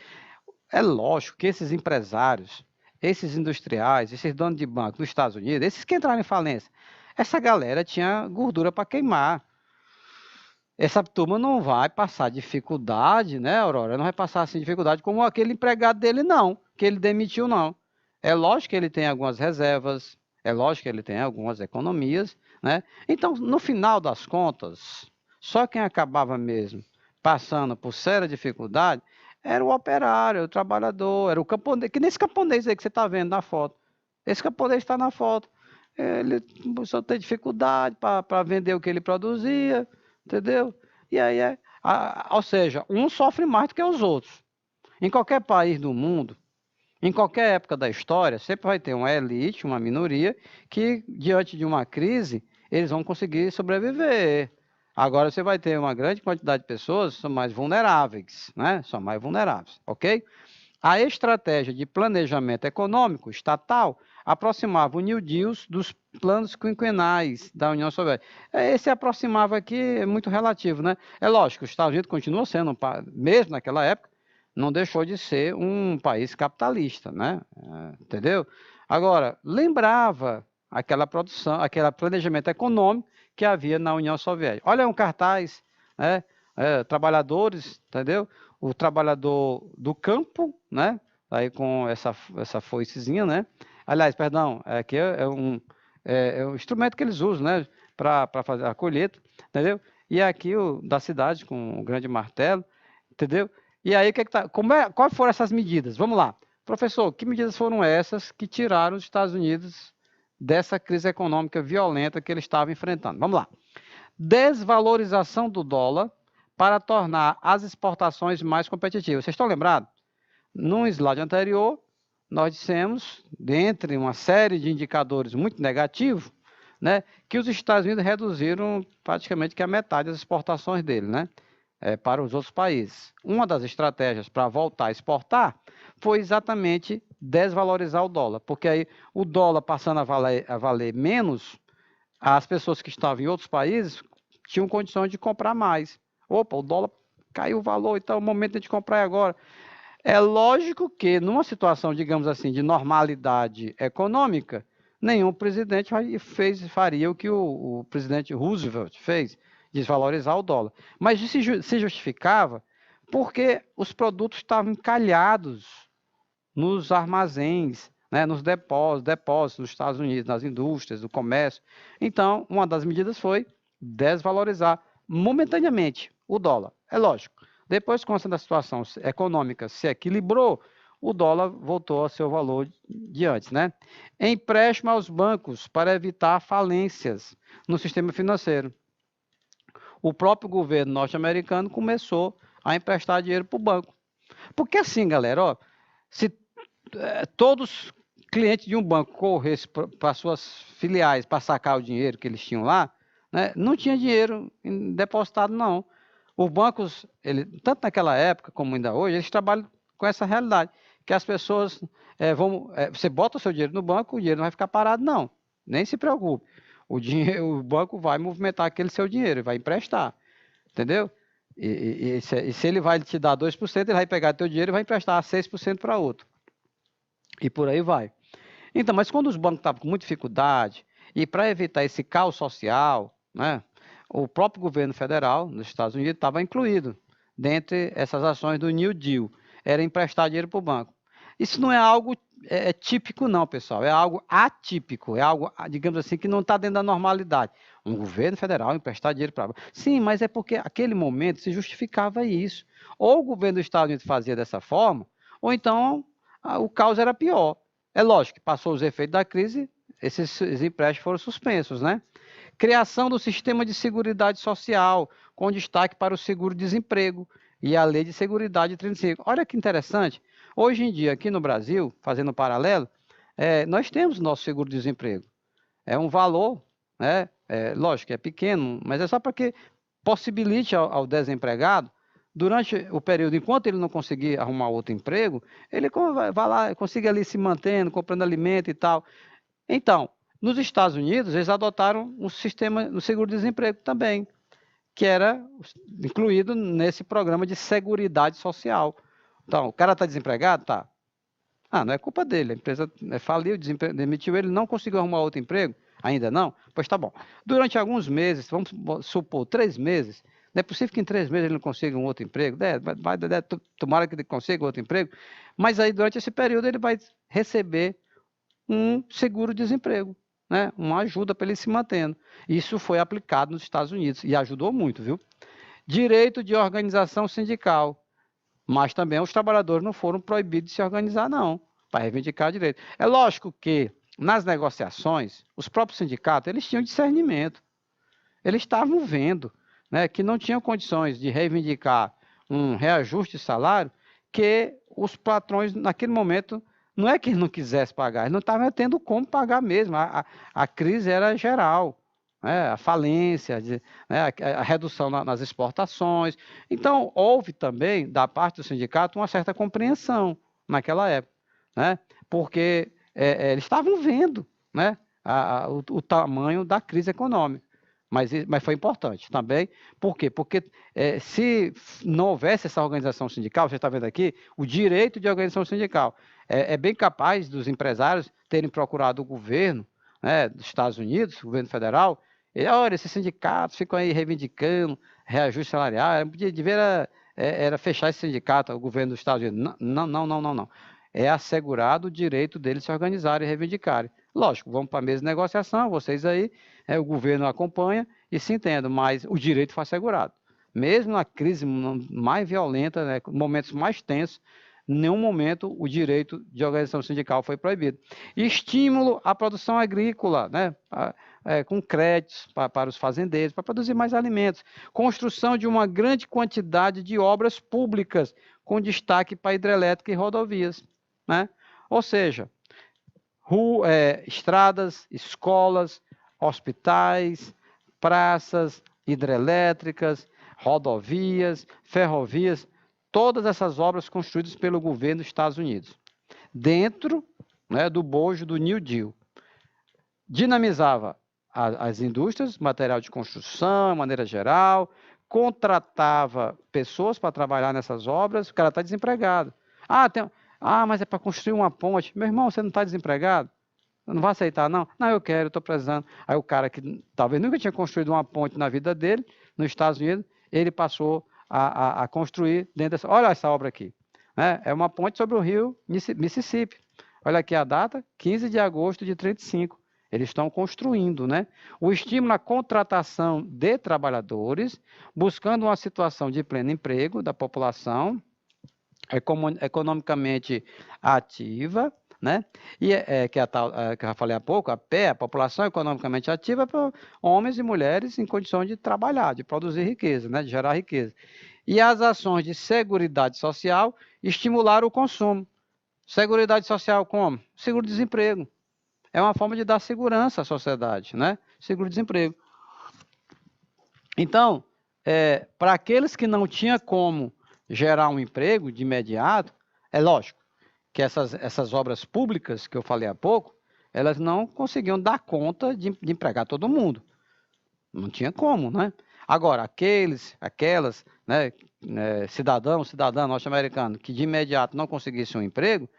É lógico que esses empresários, esses industriais, esses donos de banco dos Estados Unidos, esses que entraram em falência, essa galera tinha gordura para queimar. Essa turma não vai passar dificuldade, né, Aurora? Não vai passar assim dificuldade como aquele empregado dele, não, que ele demitiu, não. É lógico que ele tem algumas reservas, é lógico que ele tem algumas economias, né? Então, no final das contas, só quem acabava mesmo passando por séria dificuldade era o operário, o trabalhador, era o camponês, que nesse camponês aí que você está vendo na foto. Esse camponês está na foto. Ele só tem dificuldade para vender o que ele produzia, entendeu? E aí ou seja, um sofre mais do que os outros. Em qualquer país do mundo, em qualquer época da história, sempre vai ter uma elite, uma minoria, que diante de uma crise, eles vão conseguir sobreviver. Agora você vai ter uma grande quantidade de pessoas que são mais vulneráveis, né? São mais vulneráveis, ok? A estratégia de planejamento econômico estatal aproximava o New Deal dos planos quinquenais da União Soviética. Esse aproximava aqui é muito relativo, né? É lógico, os Estados Unidos continua sendo, mesmo naquela época, não deixou de ser um país capitalista, né? Entendeu? Agora, lembrava aquela produção, aquele planejamento econômico que havia na União Soviética. Olha um cartaz, né? Trabalhadores, entendeu? O trabalhador do campo, né? Aí com essa foicezinha, né? Aliás, perdão, aqui é um instrumento que eles usam, né? Para fazer a colheita, entendeu? E aqui o da cidade com um grande martelo, entendeu? E aí, quais foram essas medidas? Vamos lá. Professor, que medidas foram essas que tiraram os Estados Unidos dessa crise econômica violenta que ele estava enfrentando. Vamos lá. Desvalorização do dólar para tornar as exportações mais competitivas. Vocês estão lembrados? No slide anterior, nós dissemos, dentre uma série de indicadores muito negativos, né, que os Estados Unidos reduziram praticamente que a metade das exportações dele, né, para os outros países. Uma das estratégias para voltar a exportar foi exatamente desvalorizar o dólar, porque aí o dólar passando a valer menos, as pessoas que estavam em outros países tinham condições de comprar mais. Opa, o dólar caiu o valor, então é o momento de comprar agora. É lógico que, numa situação, digamos assim, de normalidade econômica, nenhum presidente faria o que o presidente Roosevelt fez, desvalorizar o dólar. Mas isso se justificava porque os produtos estavam encalhados nos armazéns, né, nos depósitos dos Estados Unidos, nas indústrias, no comércio. Então, uma das medidas foi desvalorizar momentaneamente o dólar. É lógico. Depois, quando a situação econômica se equilibrou, o dólar voltou ao seu valor de antes, né? Empréstimo aos bancos para evitar falências no sistema financeiro. O próprio governo norte-americano começou a emprestar dinheiro para o banco. Porque assim, galera, ó, se todos clientes de um banco corressem para suas filiais para sacar o dinheiro que eles tinham lá, né, não tinha dinheiro depositado, não. Os bancos, tanto naquela época como ainda hoje, eles trabalham com essa realidade, que as pessoas você bota o seu dinheiro no banco, o dinheiro não vai ficar parado, não. Nem se preocupe. O banco vai movimentar aquele seu dinheiro, vai emprestar, entendeu? E se ele vai te dar 2%, ele vai pegar teu dinheiro e vai emprestar 6% para outro. E por aí vai. Então, mas quando os bancos estavam com muita dificuldade, e para evitar esse caos social, né, o próprio governo federal nos Estados Unidos estava incluído dentre essas ações do New Deal, era emprestar dinheiro para o banco. Isso não é algo típico não, pessoal, é algo atípico, é algo, digamos assim, que não está dentro da normalidade. Um governo federal emprestar dinheiro para o banco. Sim, mas é porque aquele momento se justificava isso. Ou o governo dos Estados Unidos fazia dessa forma, ou então o caos era pior. É lógico que passou os efeitos da crise, esses empréstimos foram suspensos, né? Criação do sistema de seguridade social, com destaque para o seguro-desemprego e a Lei de Seguridade 35. Olha que interessante, hoje em dia, aqui no Brasil, fazendo um paralelo, nós temos nosso seguro-desemprego. É um valor, né? Lógico que é pequeno, mas é só para que possibilite ao desempregado, durante o período, enquanto ele não conseguir arrumar outro emprego, ele vai lá, consiga ali se mantendo, comprando alimento e tal. Então, nos Estados Unidos, eles adotaram um sistema no seguro-desemprego também, que era incluído nesse programa de seguridade social. Então, o cara está desempregado? Tá. Não é culpa dele, a empresa faliu, demitiu ele, não conseguiu arrumar outro emprego? Ainda não? Pois tá bom. Durante alguns meses, vamos supor 3 meses, não é possível que em 3 meses ele não consiga um outro emprego? Tomara que ele consiga outro emprego, mas aí durante esse período ele vai receber um seguro-desemprego, né? Uma ajuda para ele se mantendo. Isso foi aplicado nos Estados Unidos e ajudou muito, viu? Direito de organização sindical, mas também os trabalhadores não foram proibidos de se organizar, não, para reivindicar direito. É lógico que nas negociações, os próprios sindicatos, eles tinham discernimento. Eles estavam vendo, né, que não tinham condições de reivindicar um reajuste de salário, que os patrões, naquele momento, não é que eles não quisessem pagar, eles não estavam tendo como pagar mesmo. A crise era geral, né, a falência, né, a redução nas exportações. Então, houve também, da parte do sindicato, uma certa compreensão naquela época, né, porque eles estavam vendo, né, o tamanho da crise econômica. Mas foi importante também. Por quê? Porque se não houvesse essa organização sindical, você está vendo aqui, o direito de organização sindical, é bem capaz dos empresários terem procurado o governo, né, dos Estados Unidos, o governo federal, e olha, esses sindicatos ficam aí reivindicando reajuste salarial, era fechar esse sindicato, o governo dos Estados Unidos. Não. É assegurado o direito deles se organizarem e reivindicarem. Lógico, vamos para a mesa de negociação, vocês aí, o governo acompanha e se entendam, mas o direito foi assegurado. Mesmo na crise mais violenta, né, momentos mais tensos, Em nenhum momento o direito de organização sindical foi proibido. Estímulo à produção agrícola, né? Com créditos para os fazendeiros, para produzir mais alimentos. Construção de uma grande quantidade de obras públicas, com destaque para hidrelétrica e rodovias, né? Ou seja, estradas, escolas, hospitais, praças, hidrelétricas, rodovias, ferrovias, todas essas obras construídas pelo governo dos Estados Unidos, dentro, né, do bojo do New Deal. Dinamizava as indústrias, material de construção, de maneira geral, contratava pessoas para trabalhar nessas obras, o cara está desempregado. Mas é para construir uma ponte. Meu irmão, você não está desempregado? Não vai aceitar, não? Não, eu quero, estou precisando. Aí o cara que talvez nunca tinha construído uma ponte na vida dele, nos Estados Unidos, ele passou a construir dentro dessa... Olha essa obra aqui. Né? É uma ponte sobre o rio Mississippi. Olha aqui a data, 15 de agosto de 35. Eles estão construindo, né? O estímulo à contratação de trabalhadores, buscando uma situação de pleno emprego da população economicamente ativa, né? E que eu já falei há pouco, a população economicamente ativa para homens e mulheres em condições de trabalhar, de produzir riqueza, né? De gerar riqueza. E as ações de seguridade social estimularam o consumo. Seguridade social como? Seguro-desemprego. É uma forma de dar segurança à sociedade, né? Seguro-desemprego. Então, para aqueles que não tinham como gerar um emprego de imediato, é lógico que essas obras públicas que eu falei há pouco, elas não conseguiam dar conta de empregar todo mundo. Não tinha como, né? Agora, aquelas, né, cidadã norte-americano que de imediato não conseguisse um emprego,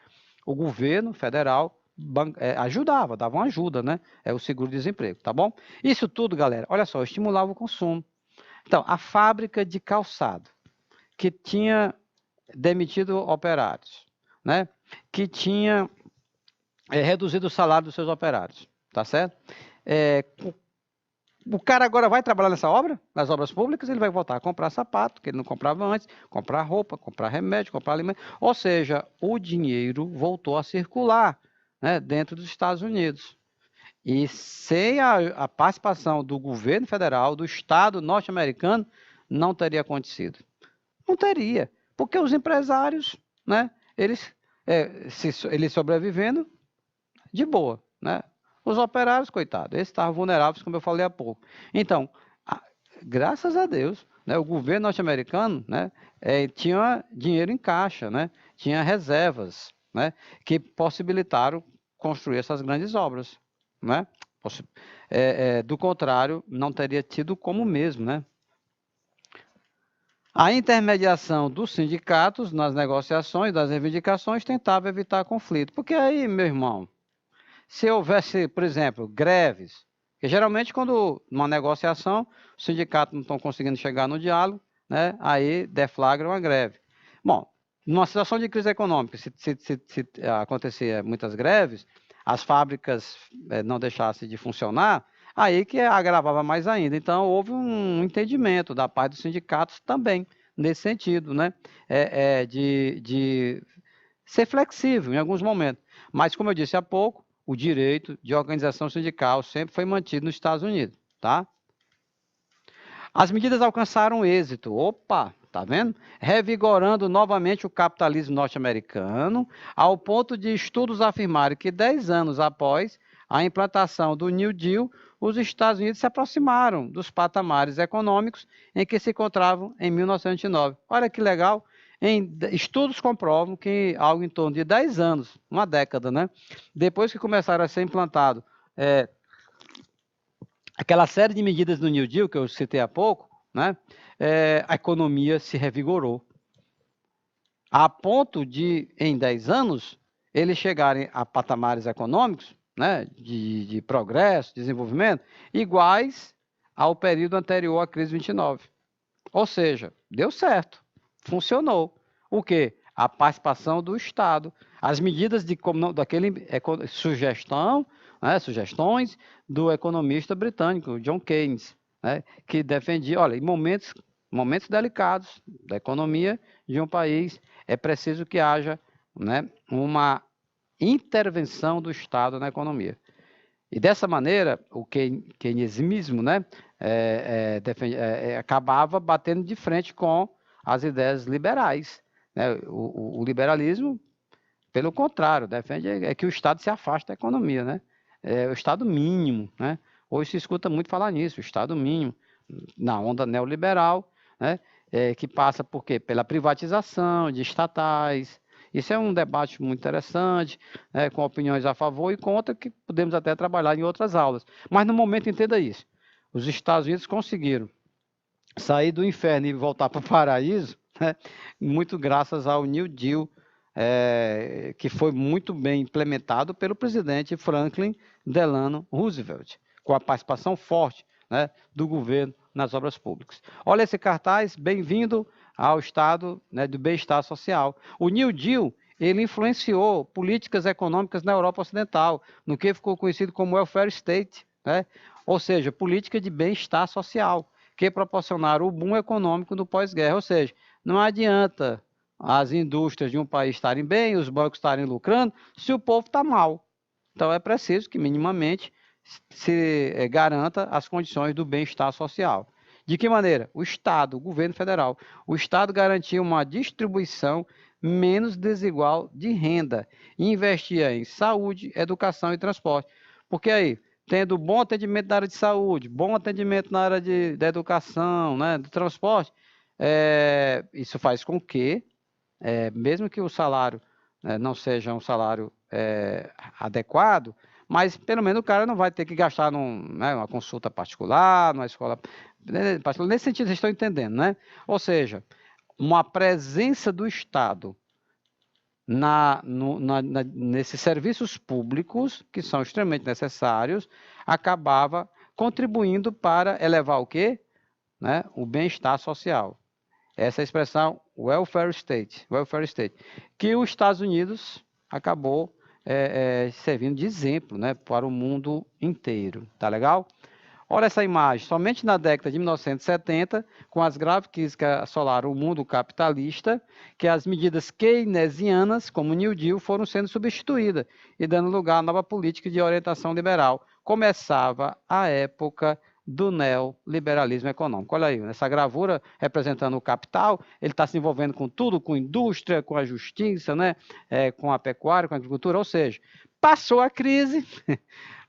o governo federal ajudava, dava uma ajuda, né? É o seguro-desemprego, tá bom? Isso tudo, galera, olha só, estimulava o consumo. Então, a fábrica de calçado, que tinha demitido operários, né? Que tinha reduzido o salário dos seus operários, tá certo? O cara agora vai trabalhar nessa obra, nas obras públicas, ele vai voltar a comprar sapato, que ele não comprava antes, comprar roupa, comprar remédio, comprar alimento. Ou seja, o dinheiro voltou a circular, né, dentro dos Estados Unidos. E sem a participação do governo federal, do Estado norte-americano, não teria acontecido. Não teria, porque os empresários, né, eles sobrevivendo de boa, né? Os operários, coitados, esses estavam vulneráveis, como eu falei há pouco. Então, graças a Deus, né, o governo norte-americano, né, tinha dinheiro em caixa, né, tinha reservas, né, que possibilitaram construir essas grandes obras, né? Do contrário, não teria tido como mesmo, né? A intermediação dos sindicatos nas negociações das reivindicações tentava evitar conflito. Porque aí, meu irmão, se houvesse, por exemplo, greves, que geralmente quando numa negociação os sindicatos não estão conseguindo chegar no diálogo, né, aí deflagra uma greve. Bom, numa situação de crise econômica, se acontecia muitas greves, as fábricas não deixassem de funcionar, aí que agravava mais ainda. Então, houve um entendimento da parte dos sindicatos também, nesse sentido, né? De ser flexível em alguns momentos. Mas, como eu disse há pouco, o direito de organização sindical sempre foi mantido nos Estados Unidos, tá? As medidas alcançaram êxito. Opa, tá vendo? Revigorando novamente o capitalismo norte-americano, ao ponto de estudos afirmarem que 10 anos após a implantação do New Deal, os Estados Unidos se aproximaram dos patamares econômicos em que se encontravam em 1909. Olha que legal! Estudos comprovam que algo em torno de 10 anos, uma década, né? Depois que começaram a ser implantado aquela série de medidas do New Deal que eu citei há pouco, né? A economia se revigorou. A ponto de, em 10 anos, eles chegarem a patamares econômicos, né, de progresso, desenvolvimento, iguais ao período anterior à crise de 29. Ou seja, deu certo, funcionou. O quê? A participação do Estado, as medidas sugestões do economista britânico, John Keynes, né, que defendia, olha, em momentos momentos delicados da economia de um país, é preciso que haja, né, uma intervenção do Estado na economia. E dessa maneira, o keynesianismo, né, acabava batendo de frente com as ideias liberais, né? O liberalismo, pelo contrário, defende que o Estado se afaste da economia, né? O Estado mínimo, né? Hoje se escuta muito falar nisso, o Estado mínimo, na onda neoliberal, né? Que passa por quê? Pela privatização de estatais. Isso é um debate muito interessante, né, com opiniões a favor e contra, que podemos até trabalhar em outras aulas. Mas no momento, entenda isso: os Estados Unidos conseguiram sair do inferno e voltar para o paraíso, né, muito graças ao New Deal, que foi muito bem implementado pelo presidente Franklin Delano Roosevelt, com a participação forte, né, do governo nas obras públicas. Olha esse cartaz: bem-vindo ao estado, né, do bem-estar social. O New Deal, ele influenciou políticas econômicas na Europa Ocidental, no que ficou conhecido como welfare state, né? Ou seja, política de bem-estar social, que proporcionaram o boom econômico do pós-guerra. Ou seja, não adianta as indústrias de um país estarem bem, os bancos estarem lucrando, se o povo está mal. Então é preciso que minimamente se garanta as condições do bem-estar social. De que maneira? O Estado, o governo federal. O Estado garantia uma distribuição menos desigual de renda e investia em saúde, educação e transporte. Porque aí, tendo bom atendimento na área de saúde, bom atendimento na área da educação, né, do transporte, isso faz com que, mesmo que o salário, não seja um salário adequado, mas pelo menos o cara não vai ter que gastar numa consulta particular, numa escola particular. Nesse sentido, vocês estão entendendo, né? Ou seja, uma presença do Estado nesses serviços públicos, que são extremamente necessários, acabava contribuindo para elevar o quê? Né? O bem-estar social. Essa é a expressão welfare state, que os Estados Unidos acabou servindo de exemplo, né, para o mundo inteiro. Tá legal? Olha essa imagem: somente na década de 1970, com as graves crises que assolaram o mundo capitalista, que as medidas keynesianas, como o New Deal, foram sendo substituídas e dando lugar à nova política de orientação liberal. Começava a época do neoliberalismo econômico. Olha aí, essa gravura representando o capital, ele está se envolvendo com tudo, com indústria, com a justiça, né? Com a pecuária, com a agricultura, ou seja, passou a crise,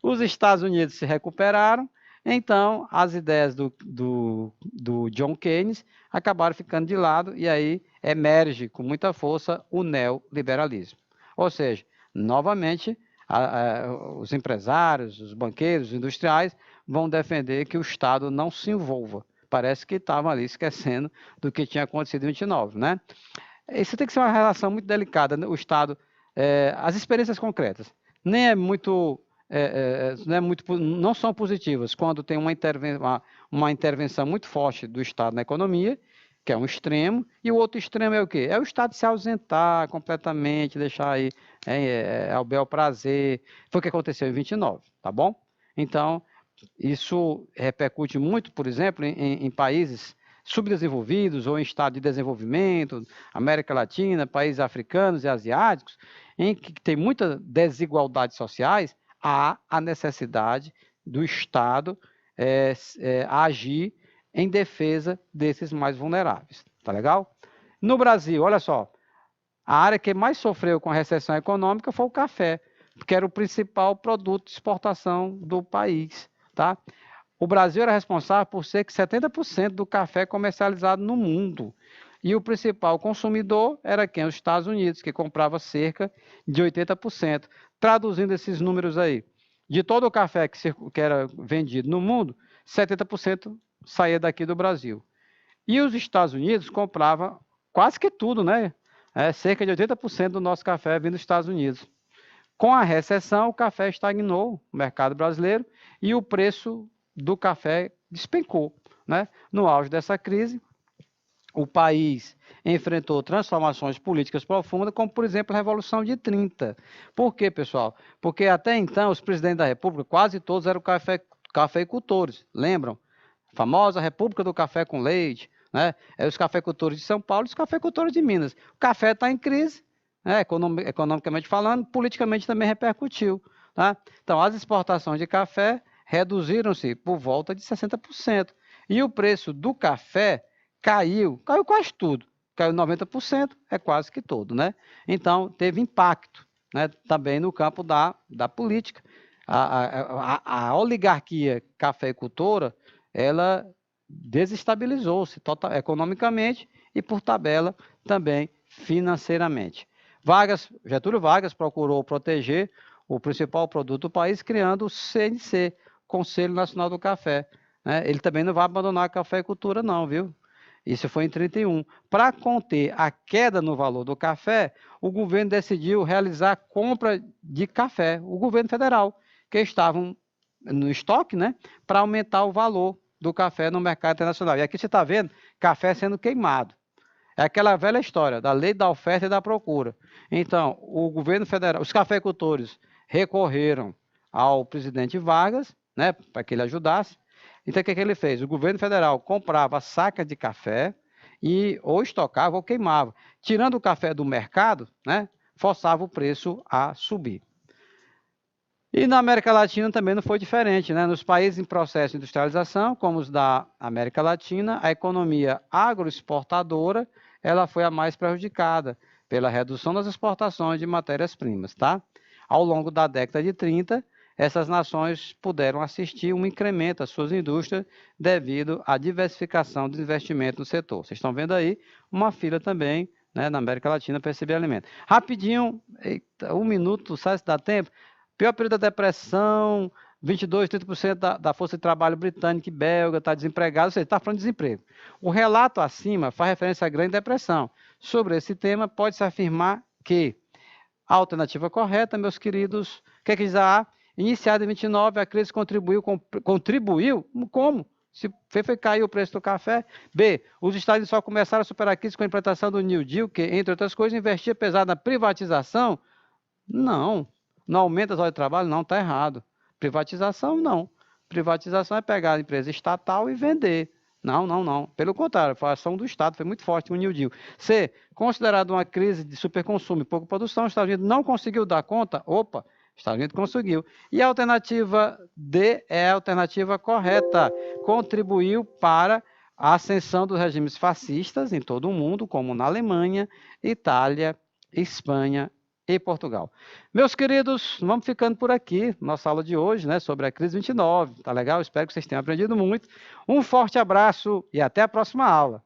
os Estados Unidos se recuperaram, então as ideias do John Keynes acabaram ficando de lado e aí emerge com muita força o neoliberalismo. Ou seja, novamente, os empresários, os banqueiros, os industriais vão defender que o Estado não se envolva. Parece que estavam ali esquecendo do que tinha acontecido em 29, né? Isso tem que ser uma relação muito delicada, né? O Estado, as experiências concretas, nem é muito, não são positivas quando tem uma intervenção muito forte do Estado na economia, que é um extremo, e o outro extremo é o quê? É o Estado se ausentar completamente, deixar aí ao bel prazer. Foi o que aconteceu em 29, tá bom? Então, isso repercute muito, por exemplo, em países subdesenvolvidos ou em estado de desenvolvimento, América Latina, países africanos e asiáticos, em que tem muitas desigualdades sociais. Há a necessidade do Estado agir em defesa desses mais vulneráveis. Tá legal? No Brasil, olha só, a área que mais sofreu com a recessão econômica foi o café, porque era o principal produto de exportação do país. Tá? O Brasil era responsável por cerca de 70% do café comercializado no mundo. E o principal consumidor era quem? Os Estados Unidos, que comprava cerca de 80%. Traduzindo esses números aí, de todo o café que era vendido no mundo, 70% saía daqui do Brasil. E os Estados Unidos compravam quase que tudo, né? Cerca de 80% do nosso café vindo dos Estados Unidos. Com a recessão, o café estagnou no mercado brasileiro e o preço do café despencou, né? No auge dessa crise, o país enfrentou transformações políticas profundas, como, por exemplo, a Revolução de 30. Por quê, pessoal? Porque até então, os presidentes da República, quase todos eram cafeicultores, lembram? A famosa República do Café com Leite, né? É os cafeicultores de São Paulo e os cafeicultores de Minas. O café está em crise, né? Economicamente falando, politicamente também repercutiu, tá? Então, as exportações de café reduziram-se por volta de 60%. E o preço do café caiu quase tudo. Caiu 90%, é quase que todo, né? Então, teve impacto, né, também no campo da política. A oligarquia cafeicultora, ela desestabilizou-se economicamente e, por tabela, também financeiramente. Getúlio Vargas procurou proteger o principal produto do país, criando o CNC, Conselho Nacional do Café, né? Ele também não vai abandonar a cafeicultura, não, viu? Isso foi em 31. Para conter a queda no valor do café, o governo decidiu realizar compra de café, o governo federal, que estavam no estoque, né, para aumentar o valor do café no mercado internacional. E aqui você está vendo café sendo queimado. É aquela velha história da lei da oferta e da procura. Então, o governo federal, os cafeicultores recorreram ao presidente Vargas, né, para que ele ajudasse. Então, o que ele fez? O governo federal comprava sacas de café e ou estocava ou queimava. Tirando o café do mercado, né, forçava o preço a subir. E na América Latina também não foi diferente, né? Nos países em processo de industrialização, como os da América Latina, a economia agroexportadora, ela foi a mais prejudicada pela redução das exportações de matérias-primas, tá? Ao longo da década de 30, essas nações puderam assistir um incremento das suas indústrias devido à diversificação do investimento no setor. Vocês estão vendo aí uma fila também, né, na América Latina para receber alimento. Rapidinho, eita, 1 minuto, sabe se dá tempo? Pior período da depressão, 22, 30% da força de trabalho britânica e belga está desempregada, ou seja, está falando de desemprego. O relato acima faz referência à Grande Depressão. Sobre esse tema, pode-se afirmar que a alternativa correta, meus queridos, o que diz a A? Iniciada em 29, a crise contribuiu como? Se foi cair o preço do café. B, os Estados Unidos só começaram a superar a crise com a implantação do New Deal, que, entre outras coisas, investia pesado na privatização? Não. Não aumenta as horas de trabalho? Não, está errado. Privatização, não. Privatização é pegar a empresa estatal e vender. Não, não, não. Pelo contrário, a ação do Estado foi muito forte com o New Deal. C, considerado uma crise de superconsumo e pouca produção, os Estados Unidos não conseguiu dar conta? Opa, os Estados Unidos conseguiu. E a alternativa D é a alternativa correta. Contribuiu para a ascensão dos regimes fascistas em todo o mundo, como na Alemanha, Itália, Espanha e Portugal. Meus queridos, vamos ficando por aqui, nossa aula de hoje, né, sobre a crise 29. Tá legal? Espero que vocês tenham aprendido muito. Um forte abraço e até a próxima aula.